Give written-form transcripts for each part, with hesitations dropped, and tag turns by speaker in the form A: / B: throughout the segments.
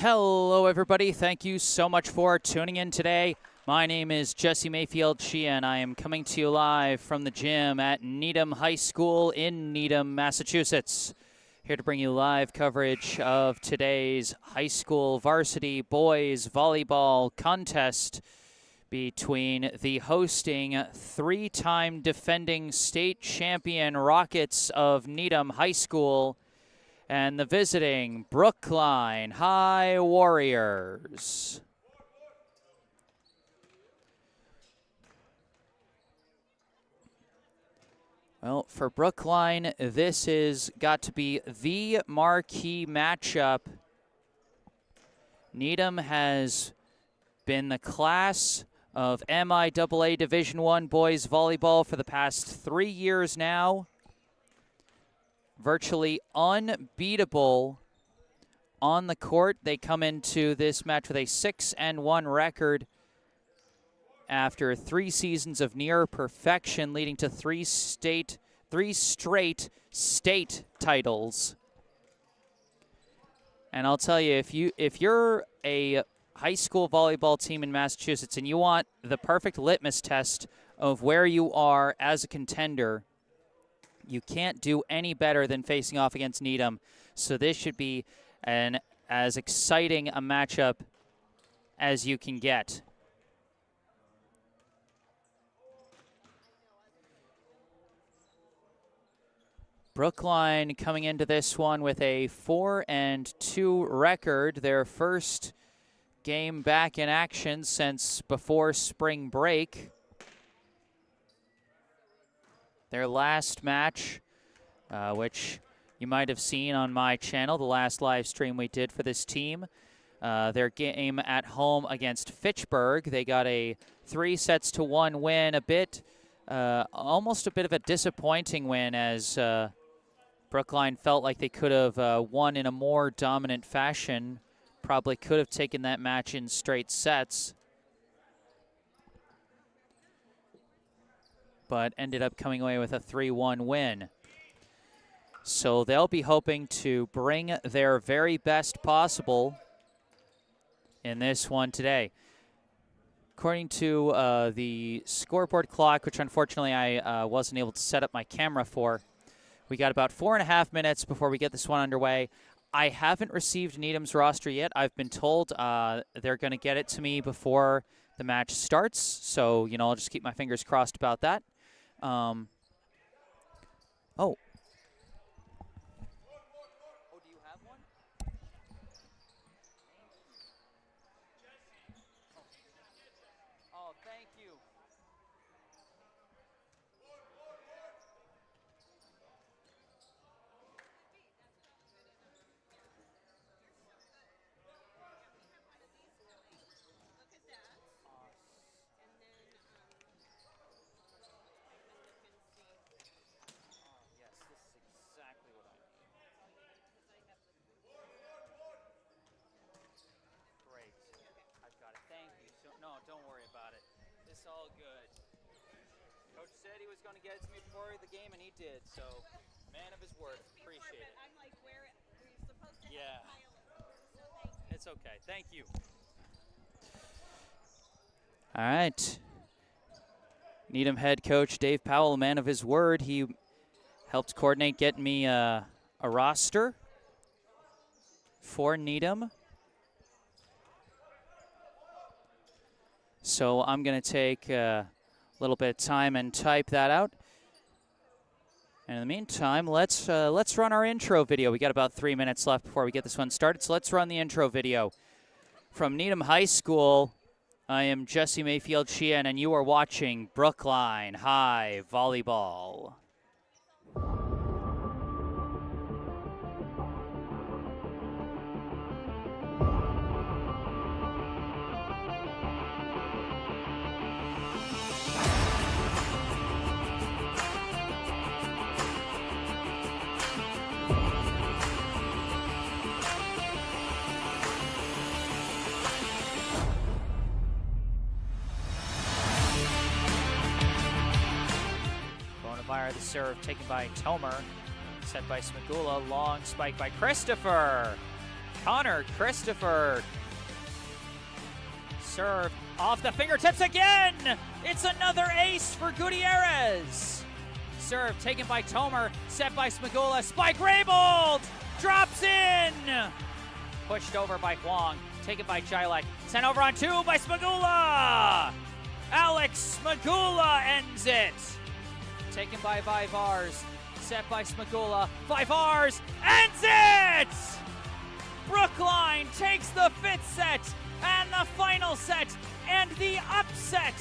A: Hello, everybody. Thank you so much for tuning in today. My name is Jesse Mayfield-Sheehan. I am coming to you live from the gym at Needham High School in Needham, Massachusetts. Here to bring you live coverage of today's high school varsity boys volleyball contest between the hosting three-time defending state champion Rockets of Needham High School and the visiting Brookline High Warriors. Well, for Brookline, this is got to be the marquee matchup. Needham has been the class of MIAA Division I boys volleyball for the past 3 years now. Virtually unbeatable on the court. They come into this match with a 6-1 record after 3 seasons of near perfection, leading to three straight state titles. And I'll tell you, if you're a high school volleyball team in Massachusetts and you want the perfect litmus test of where you are as a contender, you can't do any better than facing off against Needham. So this should be as exciting a matchup as you can get. Brookline coming into this one with a 4-2 record, their first game back in action since before spring break. Their last match, which you might have seen on my channel, the last live stream we did for this team, their game at home against Fitchburg. They got a 3-1 win, almost a bit of a disappointing win, as Brookline felt like they could have won in a more dominant fashion, probably could have taken that match in straight sets, but ended up coming away with a 3-1 win. So they'll be hoping to bring their very best possible in this one today. According to the scoreboard clock, which unfortunately I wasn't able to set up my camera for, we got about 4.5 minutes before we get this one underway. I haven't received Needham's roster yet. I've been told they're going to get it to me before the match starts, so I'll just keep my fingers crossed about that. Oh, do you have one? Oh, thank you. Don't worry about it. It's all good. Coach said he was going to get it to me before the game, and he did. So, man of his word. Appreciate it. I'm like, where you're supposed to have a pile of so thank you. It's okay. Thank you. All right. Needham head coach Dave Powell, a man of his word. He helped coordinate getting me a roster for Needham. So I'm going to take a little bit of time and type that out. And in the meantime, let's run our intro video. We got about 3 minutes left before we get this one started, so let's run the intro video. From Needham High School, I am Jesse Mayfield-Sheehan, and you are watching Brookline High Volleyball. The serve taken by Tomer, set by Smagula, long spike by Christopher. Connor Christopher. Serve off the fingertips again. It's another ace for Gutierrez. Serve taken by Tomer, set by Smagula. Spike Raybold drops in. Pushed over by Huang, taken by Jilek. Sent over on two by Smagula. Alex Smagula ends it. Taken by Vivars, set by Smagula. Vivars ends it! Brookline takes the fifth set and the final set and the upset.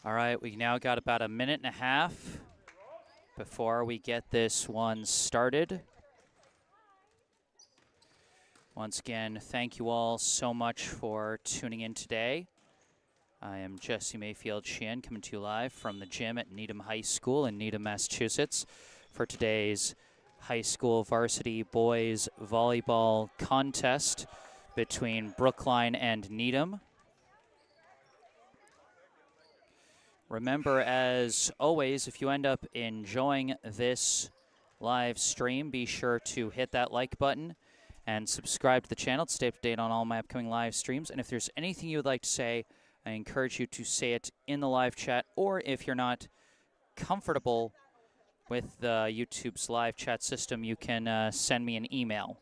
A: All right, we now got about a minute and a half before we get this one started. Once again, thank you all so much for tuning in today. I am Jesse Mayfield-Sheehan, coming to you live from the gym at Needham High School in Needham, Massachusetts, for today's high school varsity boys volleyball contest between Brookline and Needham. Remember, as always, if you end up enjoying this live stream, be sure to hit that like button and subscribe to the channel to stay up to date on all my upcoming live streams. And if there's anything you would like to say, I encourage you to say it in the live chat, or if you're not comfortable with YouTube's live chat system, you can send me an email.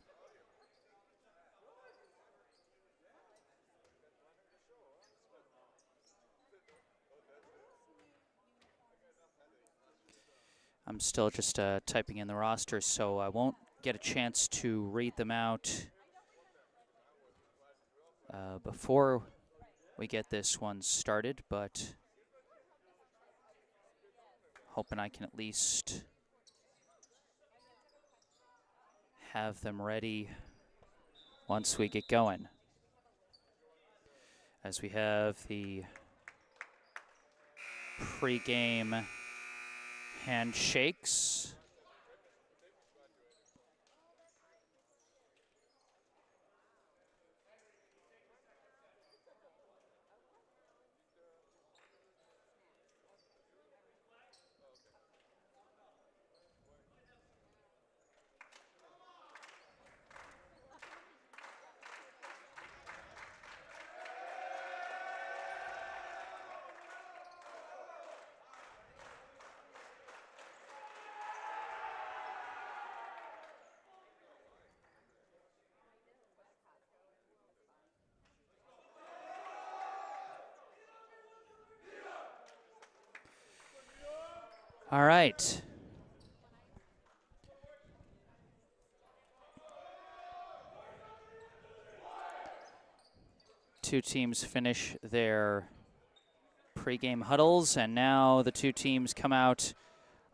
A: I'm still just typing in the roster, so I won't get a chance to read them out before we get this one started, but hoping I can at least have them ready once we get going. As we have the pre-game handshakes. All right. Two teams finish their pregame huddles, and now the two teams come out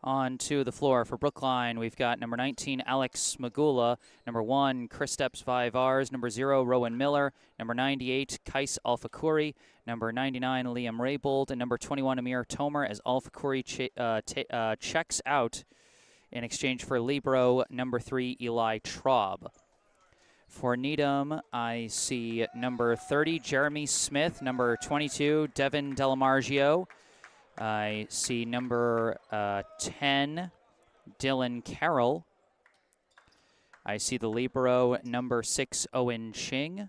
A: onto the floor. For Brookline, we've got number 19, Alex Smagula, number 1, Kristaps Vivars, number 0, Rowan Miller, number 98, Kais Alfakuri, number 99, Liam Raybold, and number 21, Amir Tomer, as Alfakuri checks out in exchange for libero number 3, Eli Traub. For Needham, I see number 30, Jeremy Smith, number 22, Devin Delamargio. I see number 10, Dylan Carroll. I see the libero, number 6, Owen Ching.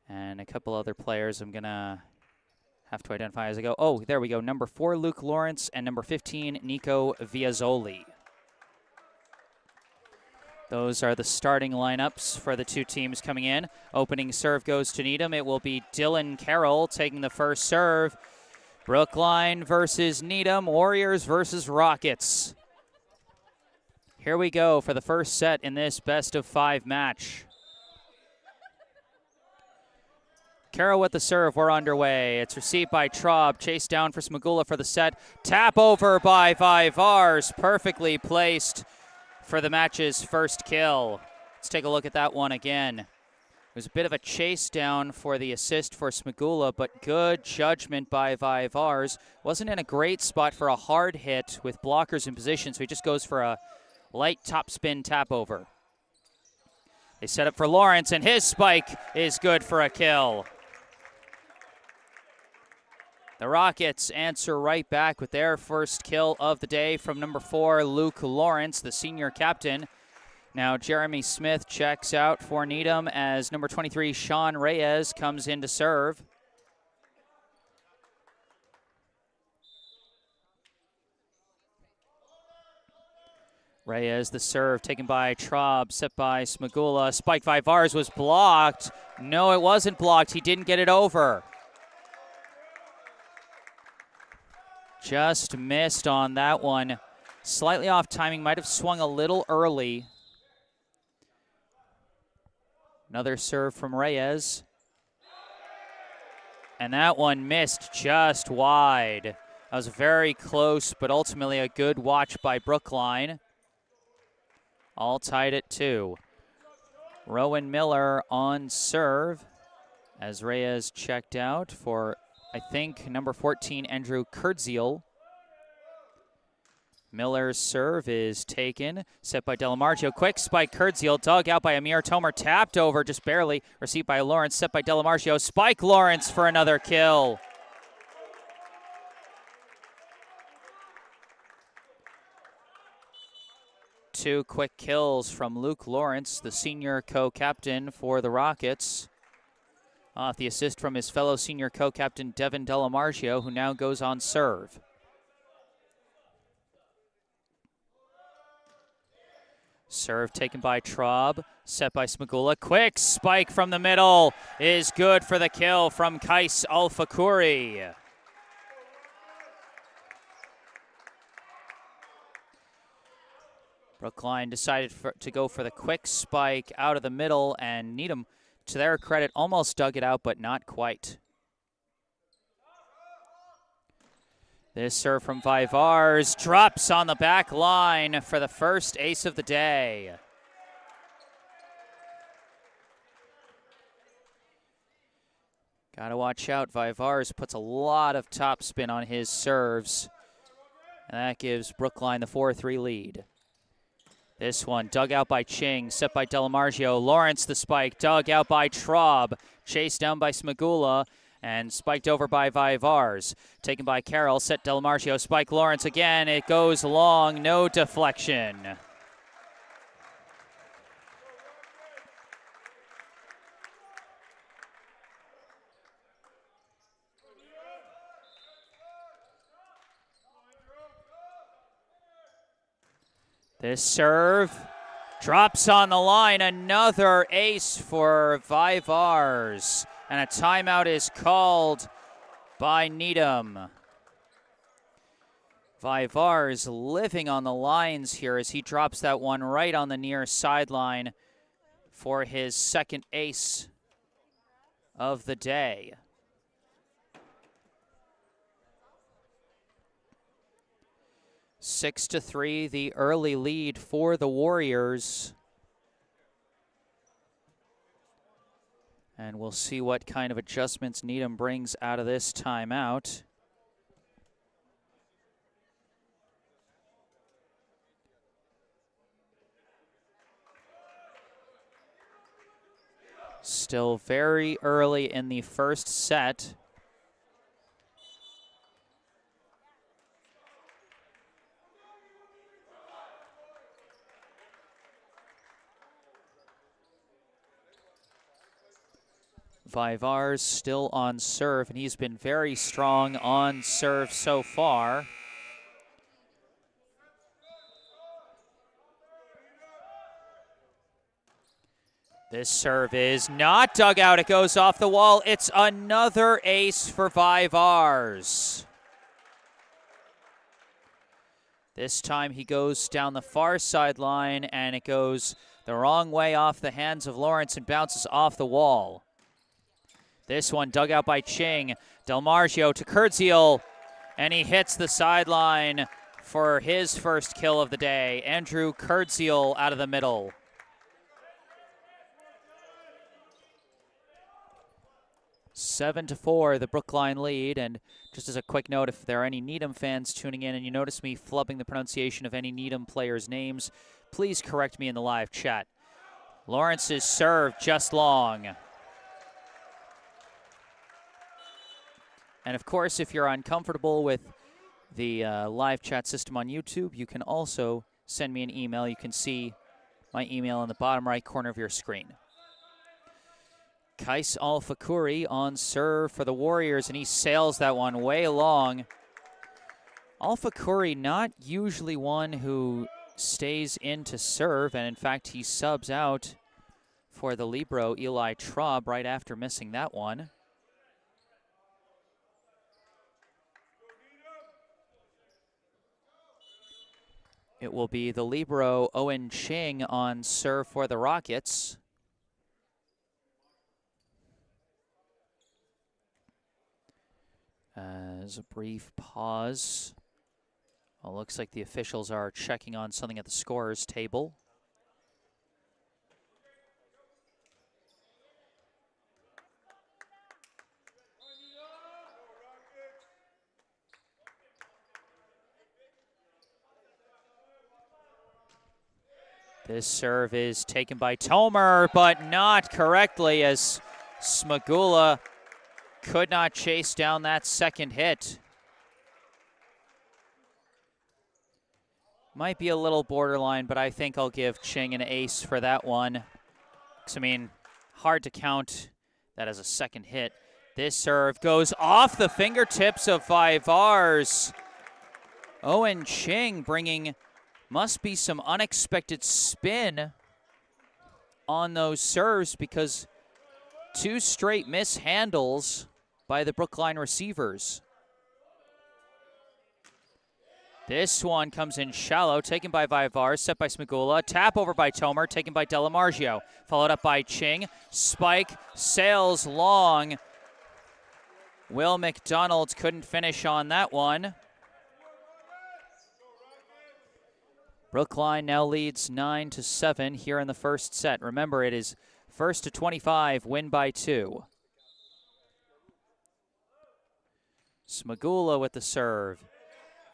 A: And a couple other players I'm going to have to identify as I go. Oh, there we go. Number 4, Luke Lawrence, and number 15, Nico Viazzoli. Those are the starting lineups for the two teams coming in. Opening serve goes to Needham. It will be Dylan Carroll taking the first serve. Brookline versus Needham, Warriors versus Rockets. Here we go for the first set in this best-of-5 match. Carroll with the serve, we're underway. It's received by Traub, chased down for Smagula for the set. Tap over by Vivars, perfectly placed for the match's first kill. Let's take a look at that one again. It was a bit of a chase down for the assist for Smagula, but good judgment by Vivars. Wasn't in a great spot for a hard hit with blockers in position, so he just goes for a light top spin tap over. They set up for Lawrence, and his spike is good for a kill. The Rockets answer right back with their first kill of the day from number 4, Luke Lawrence, the senior captain. Now Jeremy Smith checks out for Needham as number 23, Sean Reyes, comes in to serve. Reyes, the serve, taken by Traub, set by Smagula. Spike Vivars was blocked. No, it wasn't blocked. He didn't get it over. Just missed on that one. Slightly off timing, might have swung a little early. Another serve from Reyes. And that one missed just wide. That was very close, but ultimately a good watch by Brookline. All tied at 2. Rowan Miller on serve as Reyes checked out for, I think, number 14, Andrew Kurdziel. Miller's serve is taken, set by Delamargio. Quick spike, Kurdziel, dug out by Amir Tomer, tapped over just barely, received by Lawrence, set by Delamargio. Spike Lawrence for another kill. Two quick kills from Luke Lawrence, the senior co-captain for the Rockets. Off the assist from his fellow senior co-captain Devin Delamargio, who now goes on serve. Serve taken by Traub, set by Smagula. Quick spike from the middle is good for the kill from Kais Alfakuri. Brookline decided to go for the quick spike out of the middle, and Needham, to their credit, almost dug it out, but not quite. This serve from Vivars drops on the back line for the first ace of the day. Gotta watch out. Vivars puts a lot of topspin on his serves, and that gives Brookline the 4-3 lead. This one dug out by Ching, set by Delamargio. Lawrence the spike, dug out by Traub, chased down by Smagula, and spiked over by Vivars. Taken by Carroll, set Delamargio, spike Lawrence again. It goes long, no deflection. This serve drops on the line. Another ace for Vivars. And a timeout is called by Needham. Vivars living on the lines here as he drops that one right on the near sideline for his second ace of the day. Six to 3, the early lead for the Warriors. And we'll see what kind of adjustments Needham brings out of this timeout. Still very early in the first set. Vivars still on serve, and he's been very strong on serve so far. This serve is not dug out. It goes off the wall. It's another ace for Vivars. This time he goes down the far sideline, and it goes the wrong way off the hands of Lawrence and bounces off the wall. This one dug out by Ching. Delamargio to Kurdziel, and he hits the sideline for his first kill of the day. Andrew Kurdziel out of the middle. Seven to 4, the Brookline lead. And just as a quick note, if there are any Needham fans tuning in and you notice me flubbing the pronunciation of any Needham players' names, please correct me in the live chat. Lawrence's serve just long. And of course, if you're uncomfortable with the live chat system on YouTube, you can also send me an email. You can see my email in the bottom right corner of your screen. Kais Al-Fakuri on serve for the Warriors, and he sails that one way long. Al-Fakuri not usually one who stays in to serve, and in fact he subs out for the libero Eli Traub right after missing that one. It will be the libero Owen Ching on serve for the Rockets. As a brief pause. Well, looks like the officials are checking on something at the scorer's table. This serve is taken by Tomer, but not correctly, as Smagula could not chase down that second hit. Might be a little borderline, but I think I'll give Ching an ace for that one. 'Cause, I mean, hard to count that as a second hit. This serve goes off the fingertips of Vivars. Owen Ching bringing, must be some unexpected spin on those serves, because 2 straight mishandles by the Brookline receivers. This one comes in shallow, taken by Vivars, set by Smagula. Tap over by Tomer, taken by Delamargio. Followed up by Ching. Spike sails long. Will McDonald couldn't finish on that one. Brookline now leads 9-7 here in the first set. Remember, it is 1-25, win by 2. Smagula with the serve.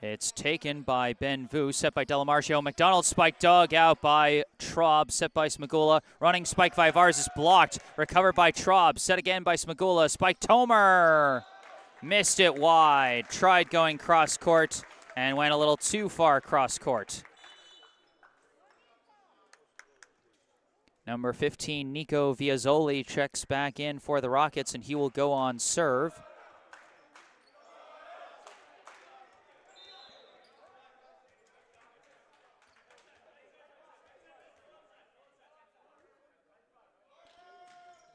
A: It's taken by Ben Vu, set by Delamargio. McDonald spike dug out by Traub, set by Smagula. Running spike Vivars is blocked. Recovered by Traub, set again by Smagula. Spike Tomer. Missed it wide. Tried going cross court and went a little too far cross court. Number 15, Nico Viazzoli, checks back in for the Rockets, and he will go on serve.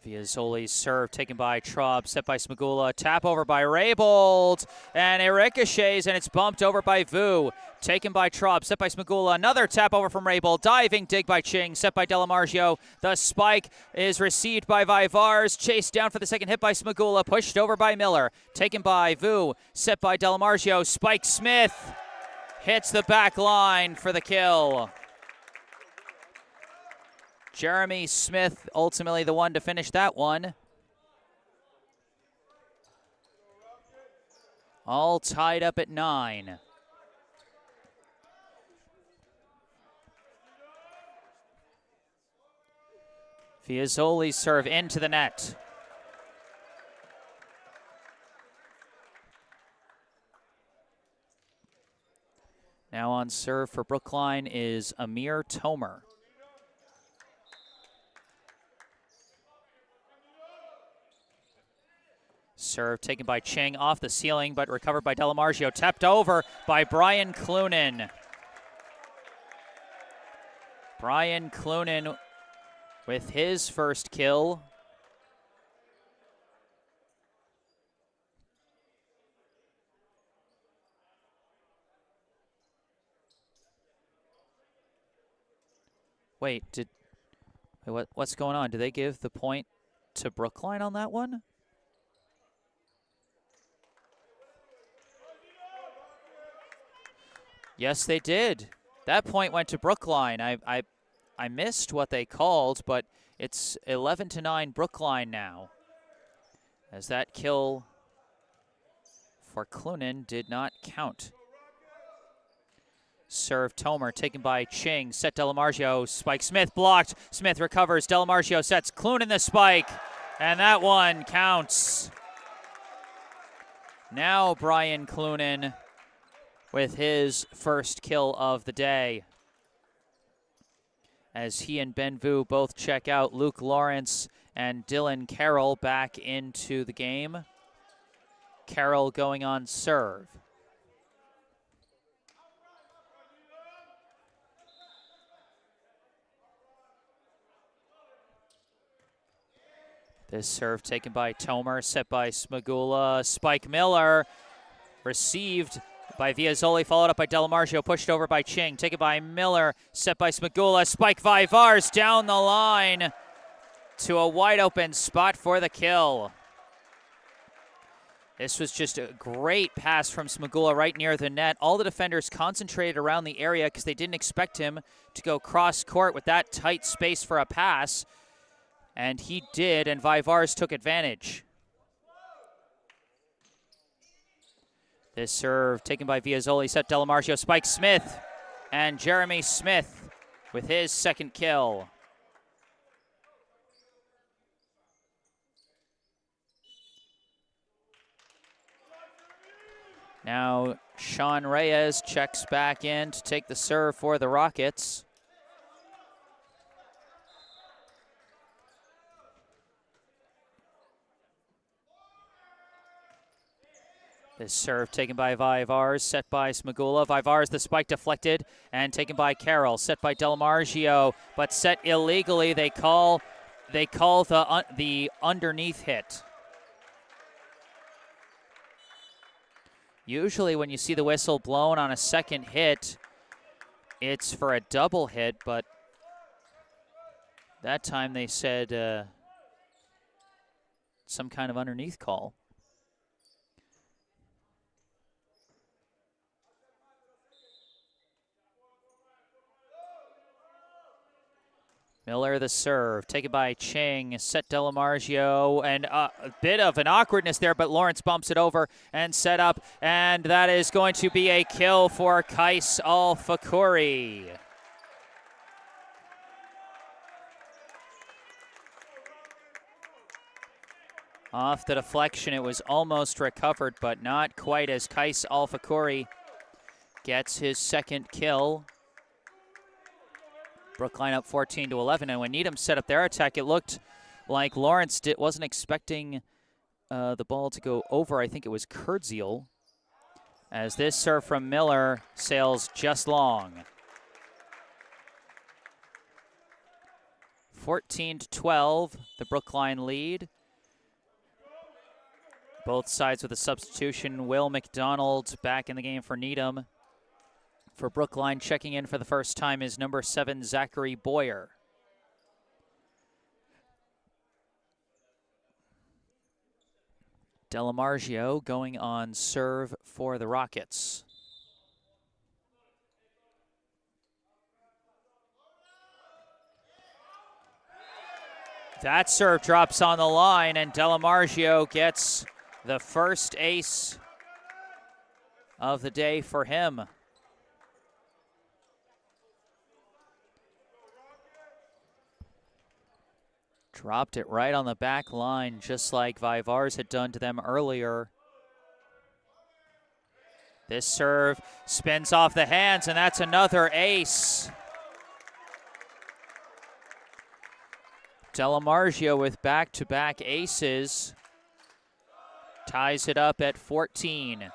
A: Viazzoli's serve taken by Traub, set by Smagula. Tap over by Raybold, and it ricochets, and it's bumped over by Vu. Taken by Traub, set by Smagula. Another tap over from Raybold. Diving dig by Ching, set by Delamargio. The spike is received by Vivars. Chased down for the second hit by Smagula. Pushed over by Miller. Taken by Vu, set by Delamargio. Spike Smith hits the back line for the kill. Jeremy Smith ultimately the one to finish that one. All tied up at 9. Viazzoli's serve into the net. Now on serve for Brookline is Amir Tomer. Serve taken by Ching off the ceiling, but recovered by Delamargio. Tapped over by Brian Clunan. Brian Clunan with his first kill. Wait, what's going on? Did they give the point to Brookline on that one? Yes, they did. That point went to Brookline. I missed what they called, but it's 11-9 Brookline now, as that kill for Clunan did not count. Serve Tomer, taken by Ching. Set Delamargio. Spike Smith blocked. Smith recovers. Delamargio sets Clunan the spike, and that one counts. Now Brian Clunan with his first kill of the day, as he and Ben Vu both check out. Luke Lawrence and Dylan Carroll back into the game. Carroll going on serve. This serve taken by Tomer, set by Smagula. Spike Miller, received by Viazzoli, followed up by Delamargio, pushed over by Ching. Taken by Miller, set by Smagula. Spike Vivars down the line to a wide open spot for the kill. This was just a great pass from Smagula right near the net. All the defenders concentrated around the area because they didn't expect him to go cross court with that tight space for a pass. And he did, and Vivars took advantage. This serve taken by Viazzoli, set Delamargio, Spike Smith, and Jeremy Smith with his second kill. Now Sean Reyes checks back in to take the serve for the Rockets. This serve taken by Vivars, set by Smagula. Vivars, the spike deflected and taken by Carroll, set by Delamargio, but set illegally. They call the underneath hit. Usually when you see the whistle blown on a second hit, it's for a double hit, but that time they said some kind of underneath call. Miller the serve, taken by Ching, set Delamargio, and a bit of an awkwardness there, but Lawrence bumps it over and set up, and that is going to be a kill for Kais Al-Fakuri. Off the deflection, it was almost recovered, but not quite, as Kais Al-Fakuri gets his second kill. Brookline up 14-11, and when Needham set up their attack, it looked like Lawrence wasn't expecting the ball to go over. I think it was Kurdziel, as this serve from Miller sails just long. 14-12, the Brookline lead. Both sides with a substitution. Will McDonald back in the game for Needham. For Brookline, checking in for the first time is number 7, Zachary Boyer. Delamargio going on serve for the Rockets. That serve drops on the line, and Delamargio gets the first ace of the day for him. Dropped it right on the back line, just like Vivars had done to them earlier. This serve spins off the hands, and that's another ace. Delamargio with back-to-back aces ties it up at 14.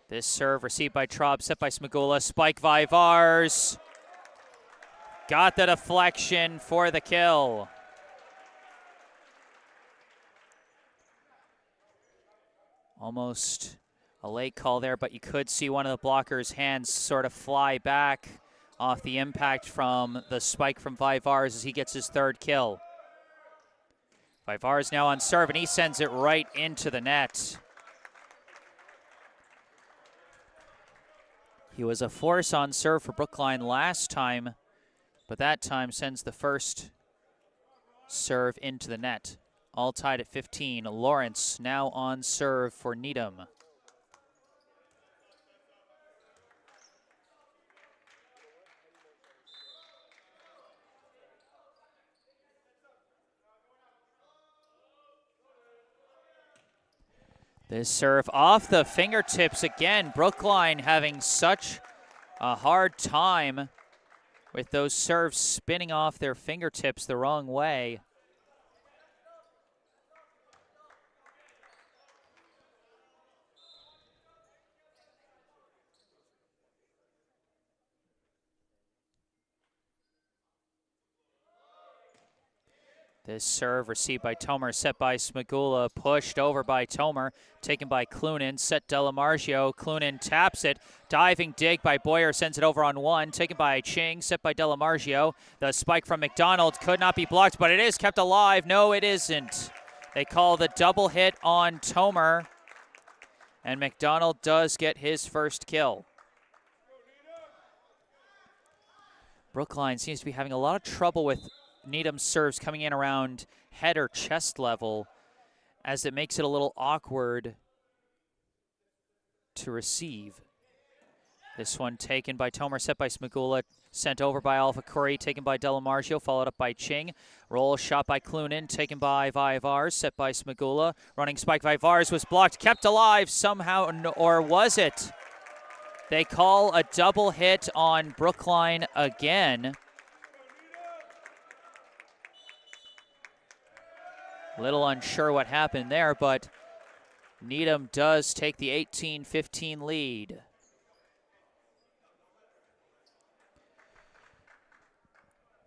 A: This serve received by Traub, set by Smagula. Spike Vivars. Got the deflection for the kill. Almost a late call there, but you could see one of the blocker's hands sort of fly back off the impact from the spike from Vivars as he gets his third kill. Vivars now on serve, and he sends it right into the net. He was a force on serve for Brookline last time, but that time sends the first serve into the net. All tied at 15. Lawrence now on serve for Needham. This serve off the fingertips again. Brookline having such a hard time with those serves spinning off their fingertips the wrong way. This serve received by Tomer, set by Smagula, pushed over by Tomer, taken by Clunin, set Delamargio. Clunin taps it, diving dig by Boyer, sends it over on one, taken by Ching, set by Delamargio. The spike from McDonald could not be blocked, but it is kept alive. No, it isn't. They call the double hit on Tomer, and McDonald does get his first kill. Brookline seems to be having a lot of trouble with Needham serves coming in around head or chest level, as it makes it a little awkward to receive. This one taken by Tomer, set by Smagula, sent over by Alpha Curry, taken by Delamargio, followed up by Ching. Roll shot by Clunin, taken by Vivars, set by Smagula. Running spike by Vivars was blocked, kept alive somehow, or was it? They call a double hit on Brookline again. Little unsure what happened there, but Needham does take the 18-15 lead.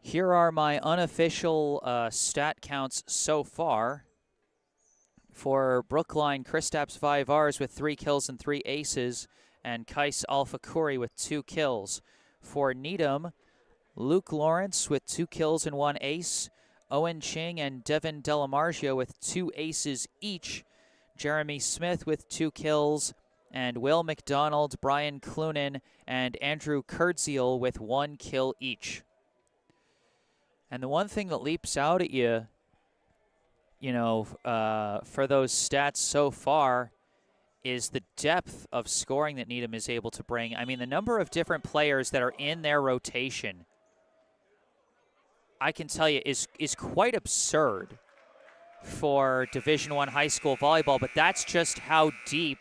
A: Here are my unofficial stat counts so far. For Brookline, Kristaps Vivars with 3 kills and 3 aces, and Kais Alpha Curry with 2 kills. For Needham, Luke Lawrence with 2 kills and 1 ace, Owen Ching and Devin Delamargio with 2 aces each, Jeremy Smith with 2 kills, and Will McDonald, Brian Clunin, and Andrew Kurdziel with 1 kill each. And the one thing that leaps out at you, for those stats so far, is the depth of scoring that Needham is able to bring. I mean, the number of different players that are in their rotation, I can tell you, is quite absurd for Division I high school volleyball, but that's just how deep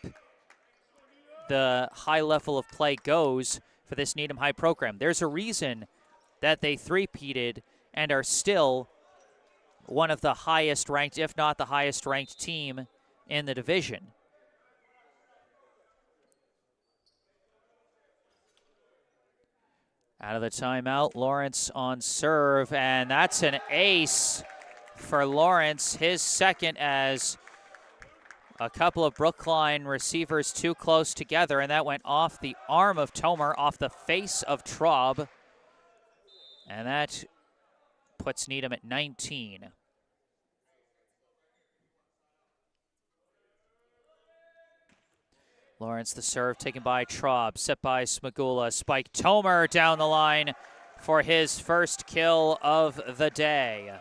A: the high level of play goes for this Needham High program. There's a reason that they three-peated and are still one of the highest ranked, if not the highest ranked team in the division. Out of the timeout, Lawrence on serve, and that's an ace for Lawrence, his second, as a couple of Brookline receivers too close together, and that went off the arm of Tomer, off the face of Traub, and that puts Needham at 19. Lawrence the serve taken by Traub, set by Smagula, spike Tomer down the line for his first kill of the day.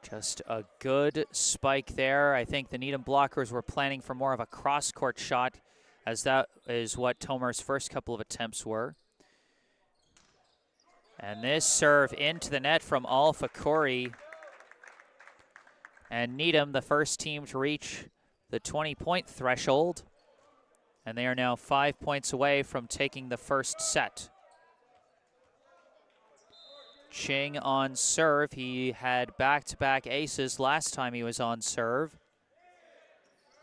A: Just a good spike there. I think the Needham blockers were planning for more of a cross-court shot, as that is what Tomer's first couple of attempts were. And this serve into the net from Alpha Curry. And Needham, the first team to reach the 20-point threshold. And they are now 5 points away from taking the first set. Ching on serve. He had back-to-back aces last time he was on serve.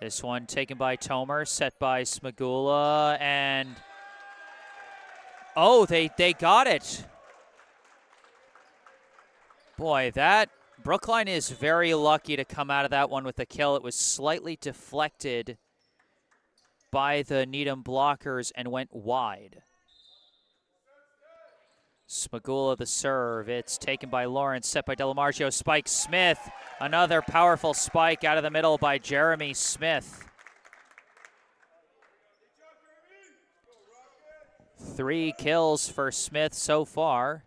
A: This one taken by Tomer, set by Smagula, and oh, they got it. Boy, that Brookline is very lucky to come out of that one with a kill. It was slightly deflected by the Needham blockers and went wide. Smagula the serve. It's taken by Lawrence, set by Delamargio. Spike Smith. Another powerful spike out of the middle by Jeremy Smith. 3 kills for Smith so far.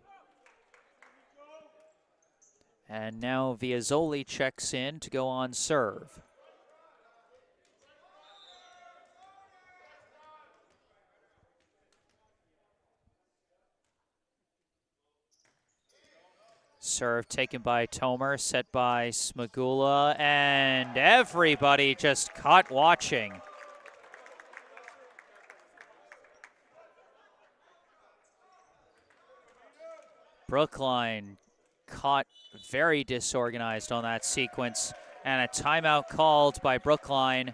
A: And now Viazzoli checks in to go on serve. Serve taken by Tomer, set by Smagula, and everybody just caught watching. Brookline caught very disorganized on that sequence, and a timeout called by Brookline.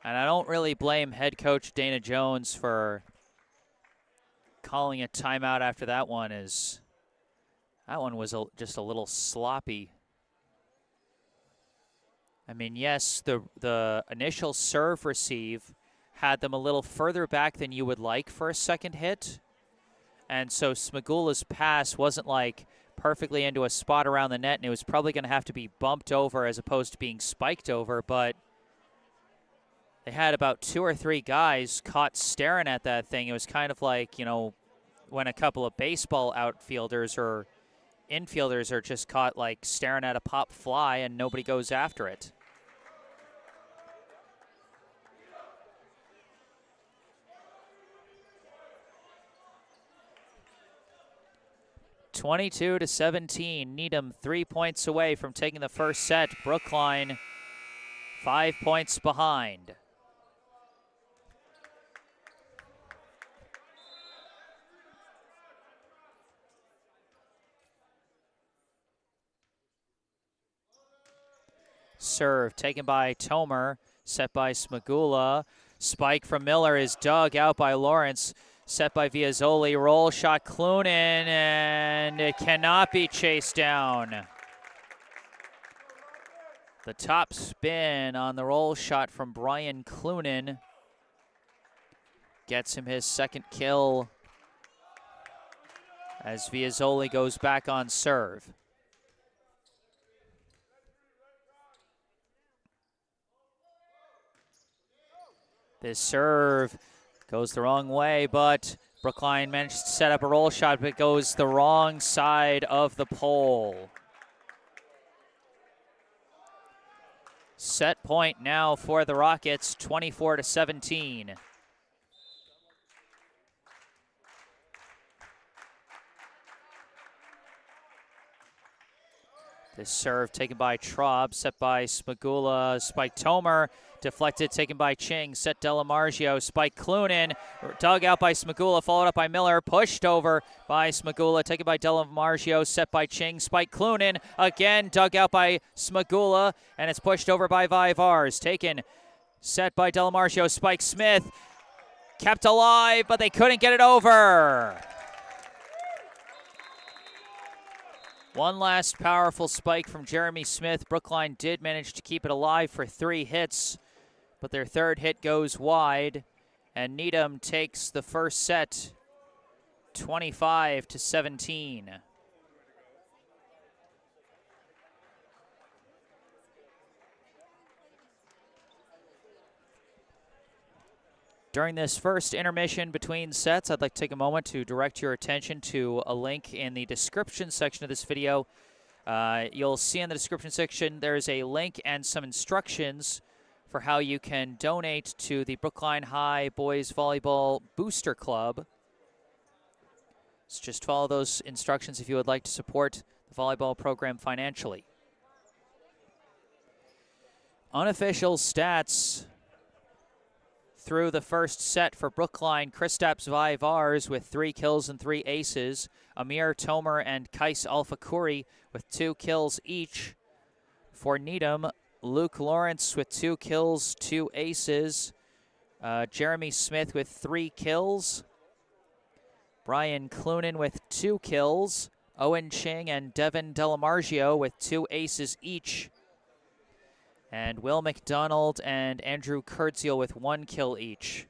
A: And I don't really blame head coach Dana Jones for calling a timeout after that one, as that one was just a little sloppy. I mean, yes, the initial serve receive had them a little further back than you would like for a second hit. And so Smagula's pass wasn't like perfectly into a spot around the net, and it was probably going to have to be bumped over as opposed to being spiked over. But they had about 2 or 3 guys caught staring at that thing. It was kind of like, you know, when a couple of baseball outfielders or infielders are just caught like staring at a pop fly and nobody goes after it. (22-17). Needham 3 points away from taking the first set. Brookline 5 points behind. Serve taken by Tomer, set by Smagula. Spike from Miller is dug out by Lawrence, set by Viazzoli. Roll shot Clunin, and it cannot be chased down. The top spin on the roll shot from Brian Clunin gets him his second kill as Viazzoli goes back on serve. This serve goes the wrong way, but Brookline managed to set up a roll shot, but it goes the wrong side of the pole. Set point now for the Rockets, 24-17. This serve taken by Traub, set by Smagula, spike Tomer, deflected, taken by Ching, set Delamargio, spike Clunin, dug out by Smagula, followed up by Miller, pushed over by Smagula, taken by Delamargio, set by Ching, spike Clunin, again dug out by Smagula, and it's pushed over by Vivars, taken, set by Delamargio, spike Smith, kept alive, but they couldn't get it over. One last powerful spike from Jeremy Smith. Brookline did manage to keep it alive for 3 hits, but their third hit goes wide, and Needham takes the first set 25-17. During this first intermission between sets, I'd like to take a moment to direct your attention to a link in the description section of this video. You'll see in the description section there's a link and some instructions for how you can donate to the Brookline High Boys Volleyball Booster Club. So just follow those instructions if you would like to support the volleyball program financially. Unofficial stats through the first set for Brookline: Kristaps Vivars with 3 kills and 3 aces. Amir Tomer and Kais Alfakuri with 2 kills each. For Needham, Luke Lawrence with 2 kills, 2 aces. Jeremy Smith with 3 kills. Brian Clunin with 2 kills. Owen Ching and Devin Delamargio with 2 aces each. And Will McDonald and Andrew Kurtziel with 1 kill each.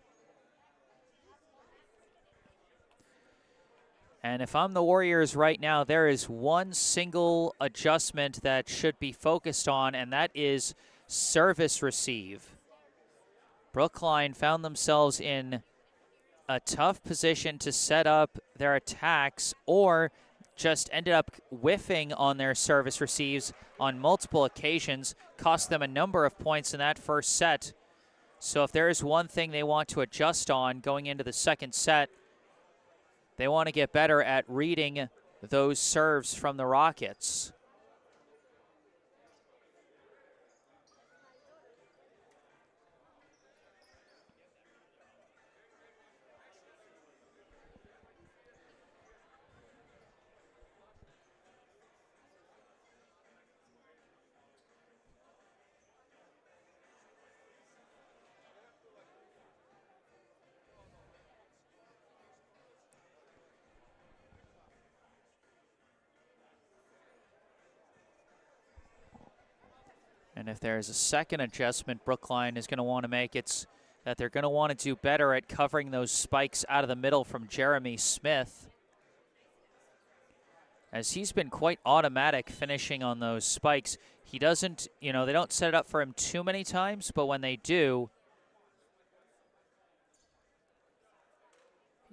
A: And if I'm the Warriors right now, there is one single adjustment that should be focused on, and that is service receive. Brookline found themselves in a tough position to set up their attacks, or just ended up whiffing on their service receives on multiple occasions, cost them a number of points in that first set. So if there is one thing they want to adjust on going into the second set, they want to get better at reading those serves from the Rockets. And if there's a second adjustment Brookline is going to want to make, it's that they're going to want to do better at covering those spikes out of the middle from Jeremy Smith, as he's been quite automatic finishing on those spikes. He doesn't, they don't set it up for him too many times, but when they do,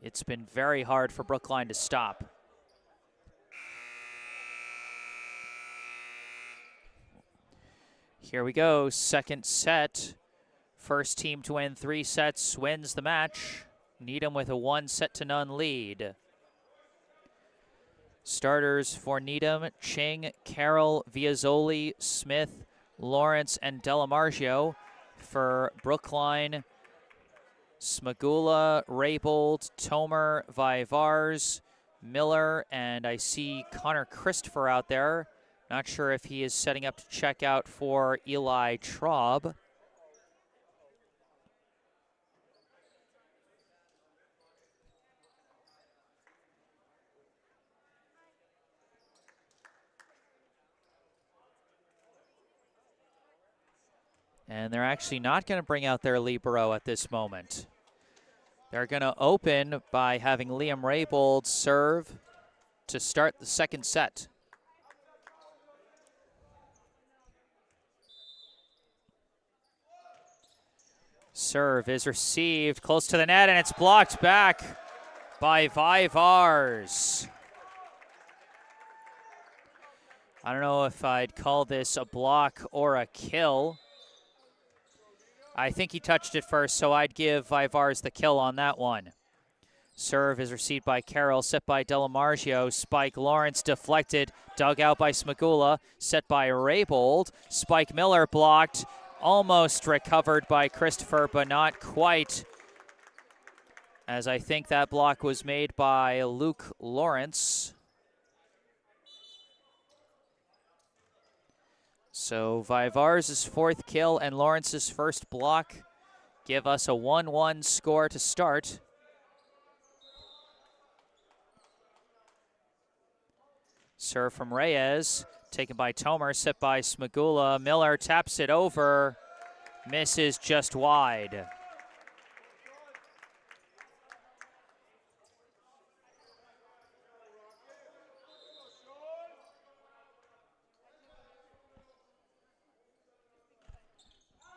A: it's been very hard for Brookline to stop. Here we go, second set. First team to win 3 sets wins the match. Needham with a 1-0 lead. Starters for Needham: Ching, Carroll, Viazzoli, Smith, Lawrence, and Delamargio. For Brookline, Smagula, Raybold, Tomer, Vivars, Miller, and I see Connor Christopher out there. Not sure if he is setting up to check out for Eli Traub. And they're actually not going to bring out their libero at this moment. They're going to open by having Liam Raybold serve to start the second set. Serve is received close to the net, and it's blocked back by Vivars. I don't know if I'd call this a block or a kill. I think he touched it first, so I'd give Vivars the kill on that one. Serve is received by Carroll, set by Delamargio. Spike Lawrence deflected, dug out by Smagula, set by Raybold. Spike Miller blocked, almost recovered by Christopher, but not quite, as I think that block was made by Luke Lawrence. So Vivars' 4th kill and Lawrence's first block give us a 1-1 score to start. Serve from Reyes, taken by Tomer, set by Smagula. Miller taps it over, misses just wide.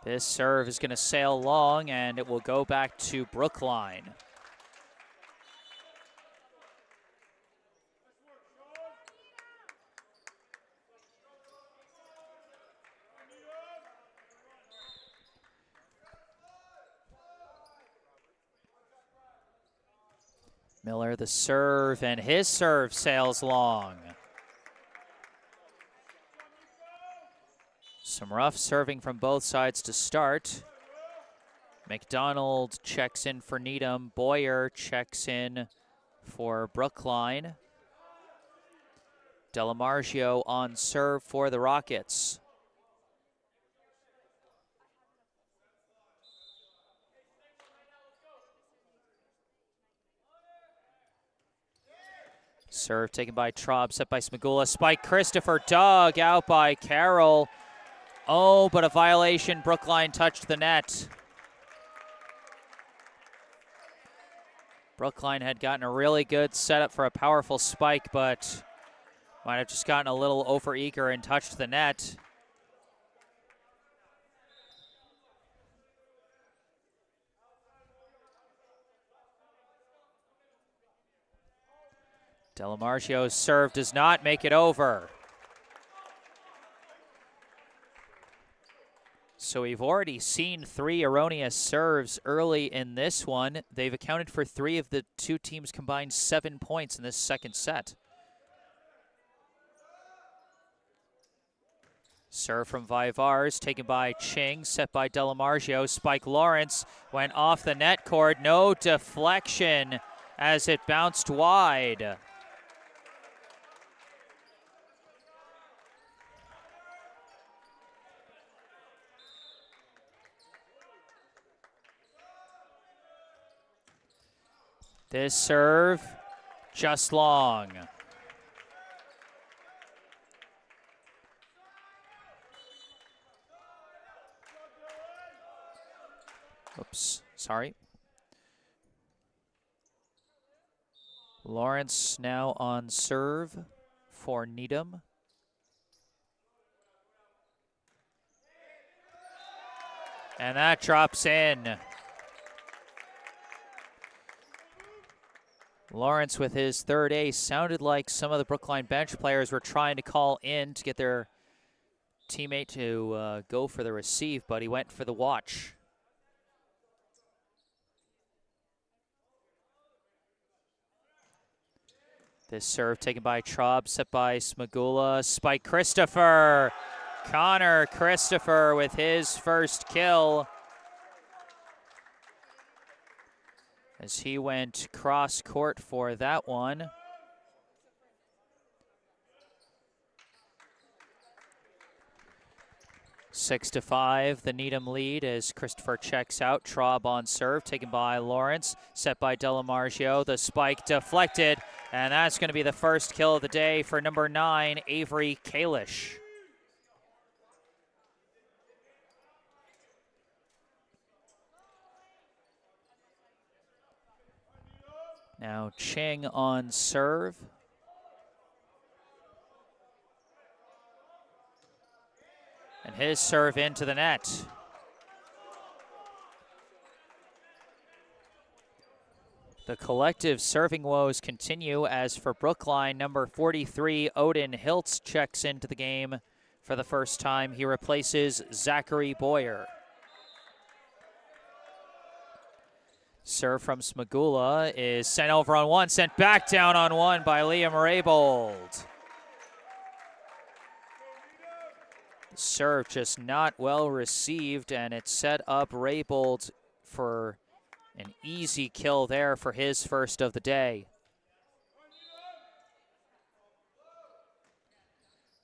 A: This serve is going to sail long, and it will go back to Brookline. Miller the serve, and his serve sails long. Some rough serving from both sides to start. McDonald checks in for Needham. Boyer checks in for Brookline. Delamargio on serve for the Rockets. Serve taken by Traub, set by Smagula. Spike Christopher, dug out by Carroll. Oh, but a violation. Brookline touched the net. Brookline had gotten a really good setup for a powerful spike, but might have just gotten a little overeager and touched the net. Delamargio's serve does not make it over. So we've already seen 3 erroneous serves early in this one. They've accounted for 3 of the 2 teams' combined 7 points in this second set. Serve from Vivars, taken by Ching, set by Delamargio. Spike Lawrence went off the net cord. No deflection as it bounced wide. This serve, just long. Oops, sorry. Lawrence now on serve for Needham. And that drops in. Lawrence with his third ace. Sounded like some of the Brookline bench players were trying to call in to get their teammate to go for the receive, but he went for the watch. This serve taken by Traub, set by Smagula. Spike Christopher. Connor Christopher with his first kill, as he went cross court for that one. Six to 5, the Needham lead as Christopher checks out. Traub on serve, taken by Lawrence, set by Delamargio. The spike deflected, and that's going to be the first kill of the day for number 9, Avery Kalish. Now Ching on serve. And his serve into the net. The collective serving woes continue as for Brookline, number 43, Odin Hiltz checks into the game for the first time. He replaces Zachary Boyer. Serve from Smagula is sent over on one, sent back down on one by Liam Raybold. Serve just not well received, and it set up Raybold for an easy kill there for his first of the day.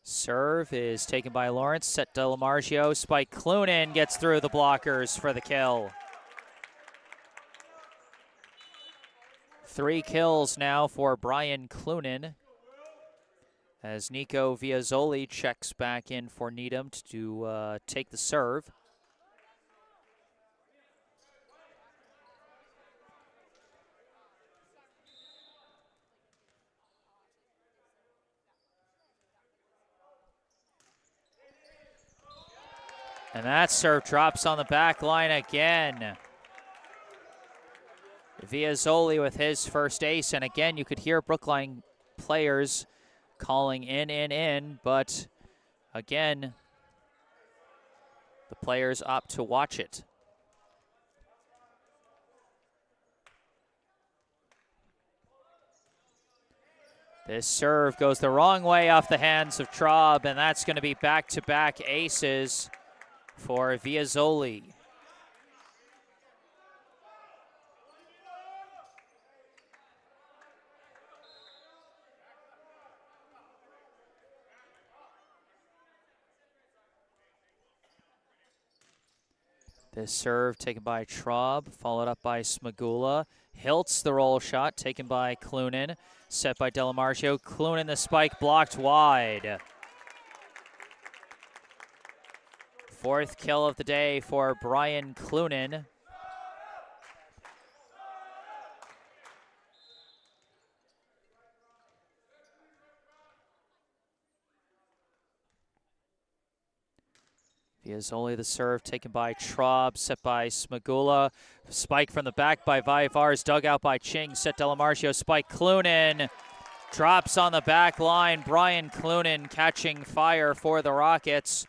A: Serve is taken by Lawrence, set Delamargio. Spike Clunan gets through the blockers for the kill. 3 kills now for Brian Clunan, as Nico Viazzoli checks back in for Needham to take the serve. And that serve drops on the back line again. Viazzoli with his first ace, and again you could hear Brookline players calling in, but again, the players opt to watch it. This serve goes the wrong way off the hands of Traub, and that's going to be back-to-back aces for Viazzoli. This serve taken by Traub, followed up by Smagula. Hiltz the roll shot taken by Clunan, set by Delamargio. Clunan the spike blocked wide. 4th kill of the day for Brian Clunan. Viazzoli the serve taken by Traub, set by Smagula. Spike from the back by Vivars, dug out by Ching, set Delamargio. Spike Clunan drops on the back line. Brian Clunan catching fire for the Rockets.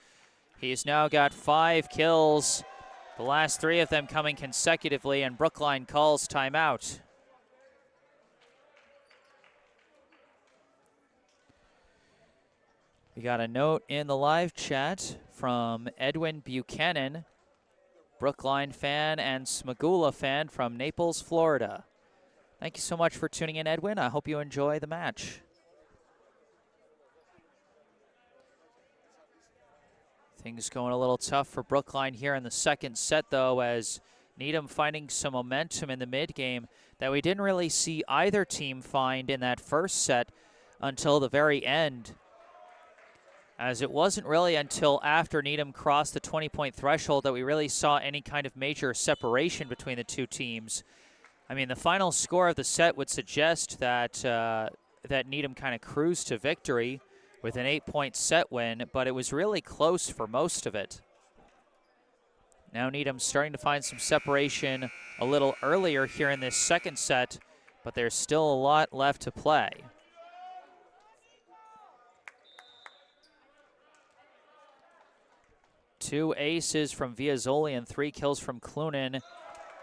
A: He's now got 5 kills, the last 3 of them coming consecutively, and Brookline calls timeout. We got a note in the live chat from Edwin Buchanan, Brookline fan and Smagula fan from Naples, Florida. Thank you so much for tuning in, Edwin. I hope you enjoy the match. Things going a little tough for Brookline here in the second set, though, as Needham finding some momentum in the mid-game that we didn't really see either team find in that first set until the very end, as it wasn't really until after Needham crossed the 20-point threshold that we really saw any kind of major separation between the two teams. I mean, the final score of the set would suggest that that Needham kind of cruised to victory with an 8-point set win, but it was really close for most of it. Now Needham's starting to find some separation a little earlier here in this second set, but there's still a lot left to play. Two aces from Viazzoli and 3 kills from Clunin,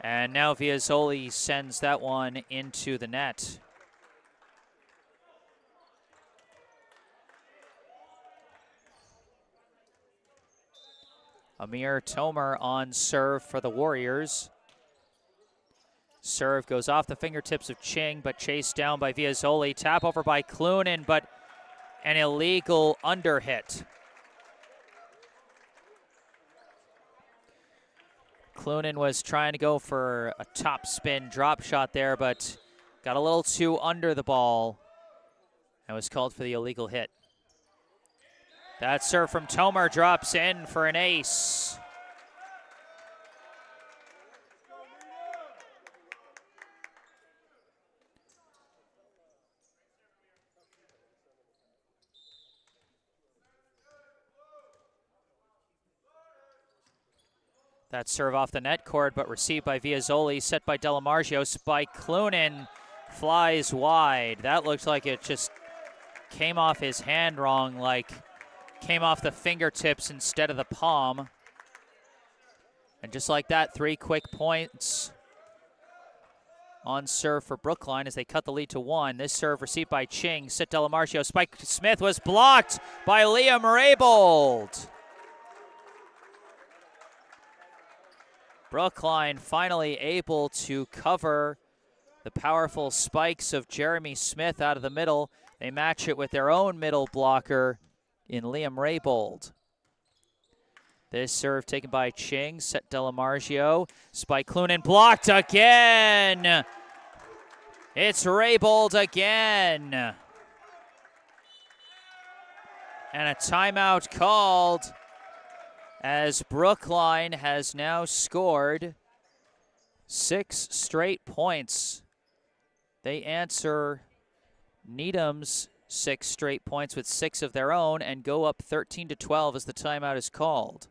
A: and now Viazzoli sends that one into the net. Amir Tomer on serve for the Warriors. Serve goes off the fingertips of Ching, but chased down by Viazzoli. Tap over by Clunin, but an illegal underhit. Clunin was trying to go for a top spin drop shot there, but got a little too under the ball and was called for the illegal hit. That serve from Tomer drops in for an ace. That serve off the net cord, but received by Viazzoli, set by Delamargio, spike Clunin, flies wide. That looked like it just came off his hand wrong, like came off the fingertips instead of the palm. And just like that, 3 quick points on serve for Brookline as they cut the lead to 1. This serve received by Ching, set Delamargio, Spike Smith was blocked by Liam Raybould. Brookline finally able to cover the powerful spikes of Jeremy Smith out of the middle. They match it with their own middle blocker in Liam Raybould. This serve taken by Ching, set Delamargio, spike Clunin, blocked again. It's Raybould again. And a timeout called as Brookline has now scored 6 straight points. They answer Needham's 6 straight points with 6 of their own and go up 13-12 as the timeout is called.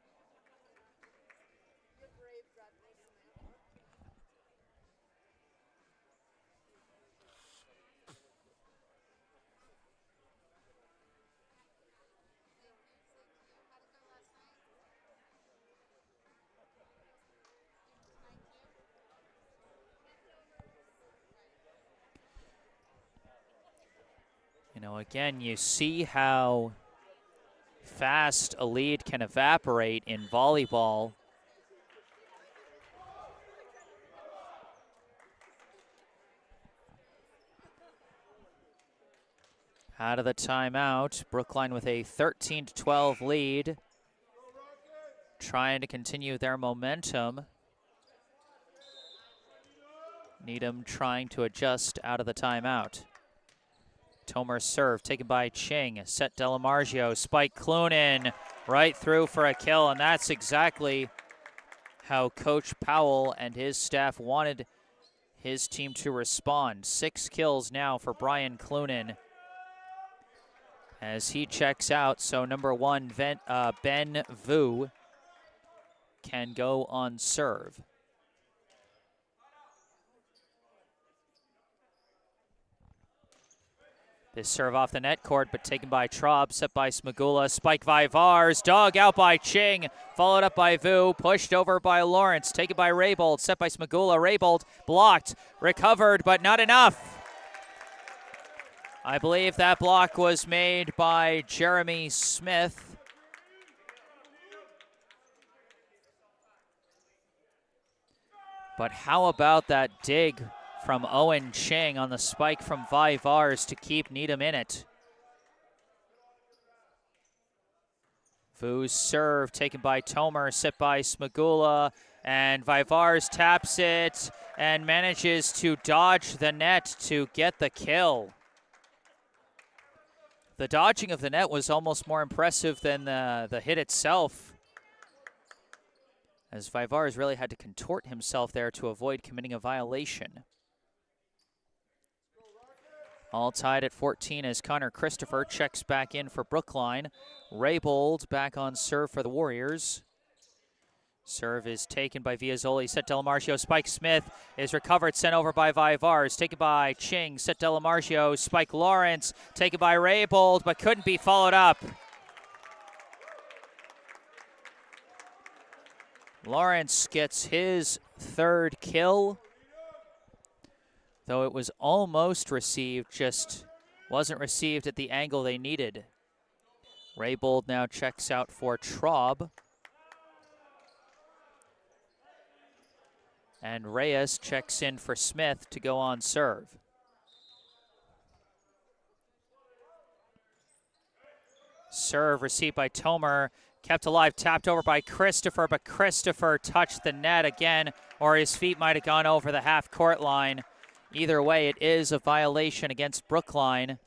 A: You know, again, you see how fast a lead can evaporate in volleyball. Out of the timeout, Brookline with a 13-12 lead, trying to continue their momentum. Needham trying to adjust out of the timeout. Tomer's serve taken by Ching, set Delamargio, spike Clunin right through for a kill, and that's exactly how Coach Powell and his staff wanted his team to respond. 6 kills now for Brian Clunin as he checks out, so number 1, Ben Vu can go on serve. This serve off the net cord, but taken by Traub, set by Smagula, spike by Vars, dug out by Ching, followed up by Vu, pushed over by Lawrence, taken by Raybould, set by Smagula, Raybould blocked, recovered, but not enough. I believe that block was made by Jeremy Smith. But how about that dig from Owen Ching on the spike from Vivars to keep Needham in it? Vu's serve taken by Tomer, set by Smagula, and Vivars taps it and manages to dodge the net to get the kill. The dodging of the net was almost more impressive than the hit itself, as Vivars really had to contort himself there to avoid committing a violation. All tied at 14 as Connor Christopher checks back in for Brookline. Raybold back on serve for the Warriors. Serve is taken by Viazzoli. Set Delamarcio. Spike Smith is recovered, sent over by Vivars. Taken by Ching. Set Delamarcio. Spike Lawrence. Taken by Raybold, but couldn't be followed up. Lawrence gets his third kill, though it was almost received, just wasn't received at the angle they needed. Raybold now checks out for Traub. And Reyes checks in for Smith to go on serve. Serve received by Tomer, kept alive, tapped over by Christopher, but Christopher touched the net again, or his feet might have gone over the half-court line. Either way, it is a violation against Brookline.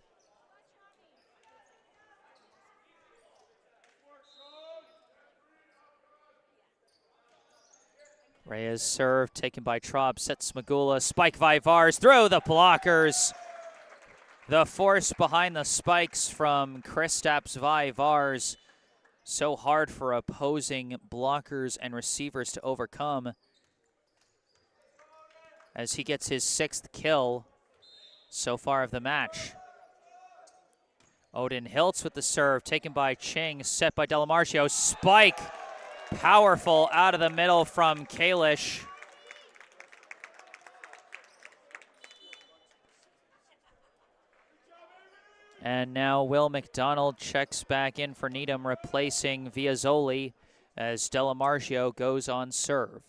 A: Reyes serve taken by Traub, sets Smagula, spike Vivars through the blockers. The force behind the spikes from Kristaps Vivars, so hard for opposing blockers and receivers to overcome, as he gets his 6th kill so far of the match. Odin Hiltz with the serve, taken by Ching, set by Delamarcio, spike. Powerful out of the middle from Kalish. And now Will McDonald checks back in for Needham, replacing Viazzoli as Delamarcio goes on serve.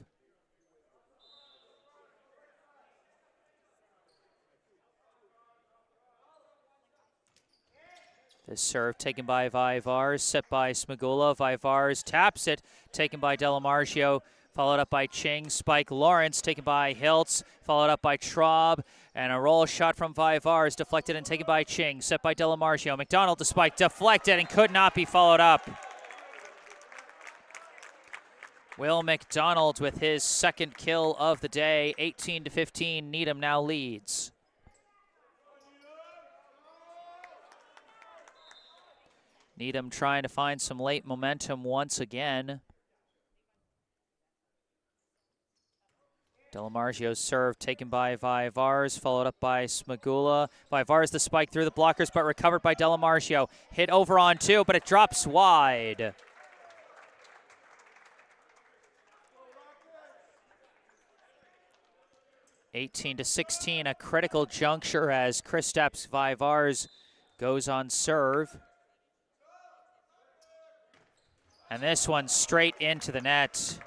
A: This serve taken by Vivars, set by Smagula. Vivars taps it, taken by Delamarcio, followed up by Ching. Spike Lawrence, taken by Hiltz, followed up by Traub. And a roll shot from Vivars, deflected and taken by Ching, set by Delamarcio. McDonald to spike, deflected and could not be followed up. Will McDonald with his 2nd kill of the day. 18-15, Needham now leads. Needham trying to find some late momentum once again. Delamarcio's serve taken by Vivars, followed up by Smagula. Vivars the spike through the blockers, but recovered by Delamarcio. Hit over on 2, but it drops wide. (18-16), a critical juncture as Kristaps Vivars goes on serve. And this one straight into the net.